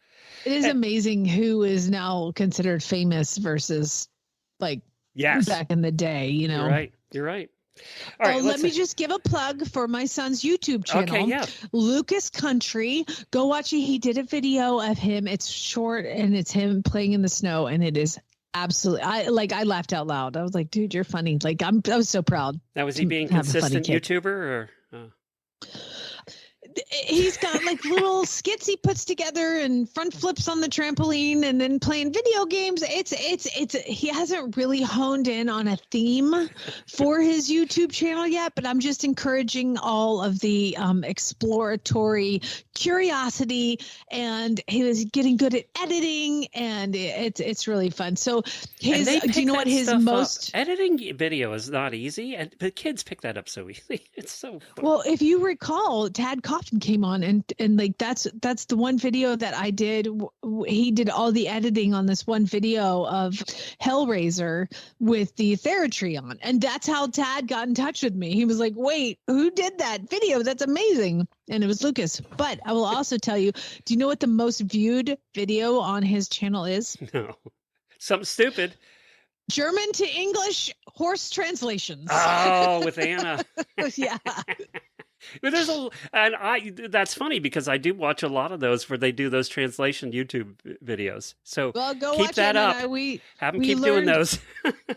It is amazing who is now considered famous versus like back in the day, you know. You're right. All right, let me just give a plug for my son's YouTube channel. Okay, yeah. Lucas Country. Go watch it. He did a video of him. It's short and it's him playing in the snow, and it is absolutely. I laughed out loud. I was like, dude, you're funny. Like I was so proud. Now, was he being have a funny consistent kid. YouTuber or? He's got like little skits he puts together and front flips on the trampoline and then playing video games. He hasn't really honed in on a theme for his YouTube channel yet, but I'm just encouraging all of the exploratory curiosity, and he was getting good at editing, and it's really fun. So do you know what his most editing video is not easy, but kids pick that up so easy. It's so fun. Well, if you recall, Tad Cofton came on and like that's the one video that I did. He did all the editing on this one video of Hellraiser with the Theratree on, and that's how Tad got in touch with me. He was like, "Wait, who did that video? That's amazing!" And it was Lucas. But I will also tell you, do you know what the most viewed video on his channel is? No, something stupid. German to English horse translations. Oh, with Anna. Yeah. But that's funny because I do watch a lot of those where they do those translation YouTube videos. So well, go keep watch that it, up. Have them keep doing those.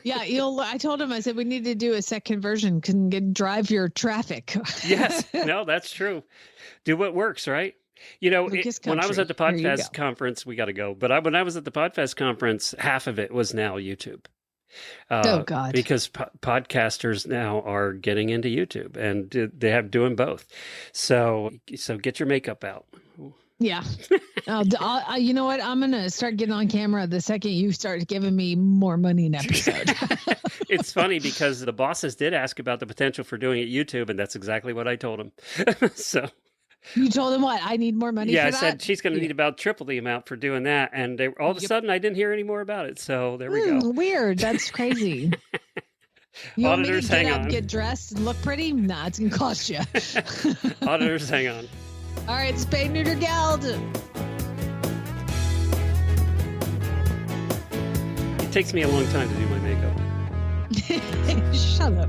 Yeah, I told him, I said, we need to do a second version, drive your traffic. Yes, no, that's true. Do what works, right? You know, when I was at the Podfest conference, we got to go. But when I was at the Podfest conference, half of it was now YouTube. Oh God! Because podcasters now are getting into YouTube, and they have doing both. So get your makeup out. Yeah. You know what? I'm gonna start getting on camera the second you start giving me more money an episode. It's funny because the bosses did ask about the potential for doing it YouTube, and that's exactly what I told them. So. You told him what? I need more money. Yeah, for I that? said she's going to need about triple the amount for doing that, and all of a sudden I didn't hear any more about it. So there we go. Weird. That's crazy. You Auditors, want me to hang on. Get dressed and look pretty? Nah, it's gonna cost you. Auditors, hang on. All right, Spay Neuter Geld. It takes me a long time to do my makeup. Shut up.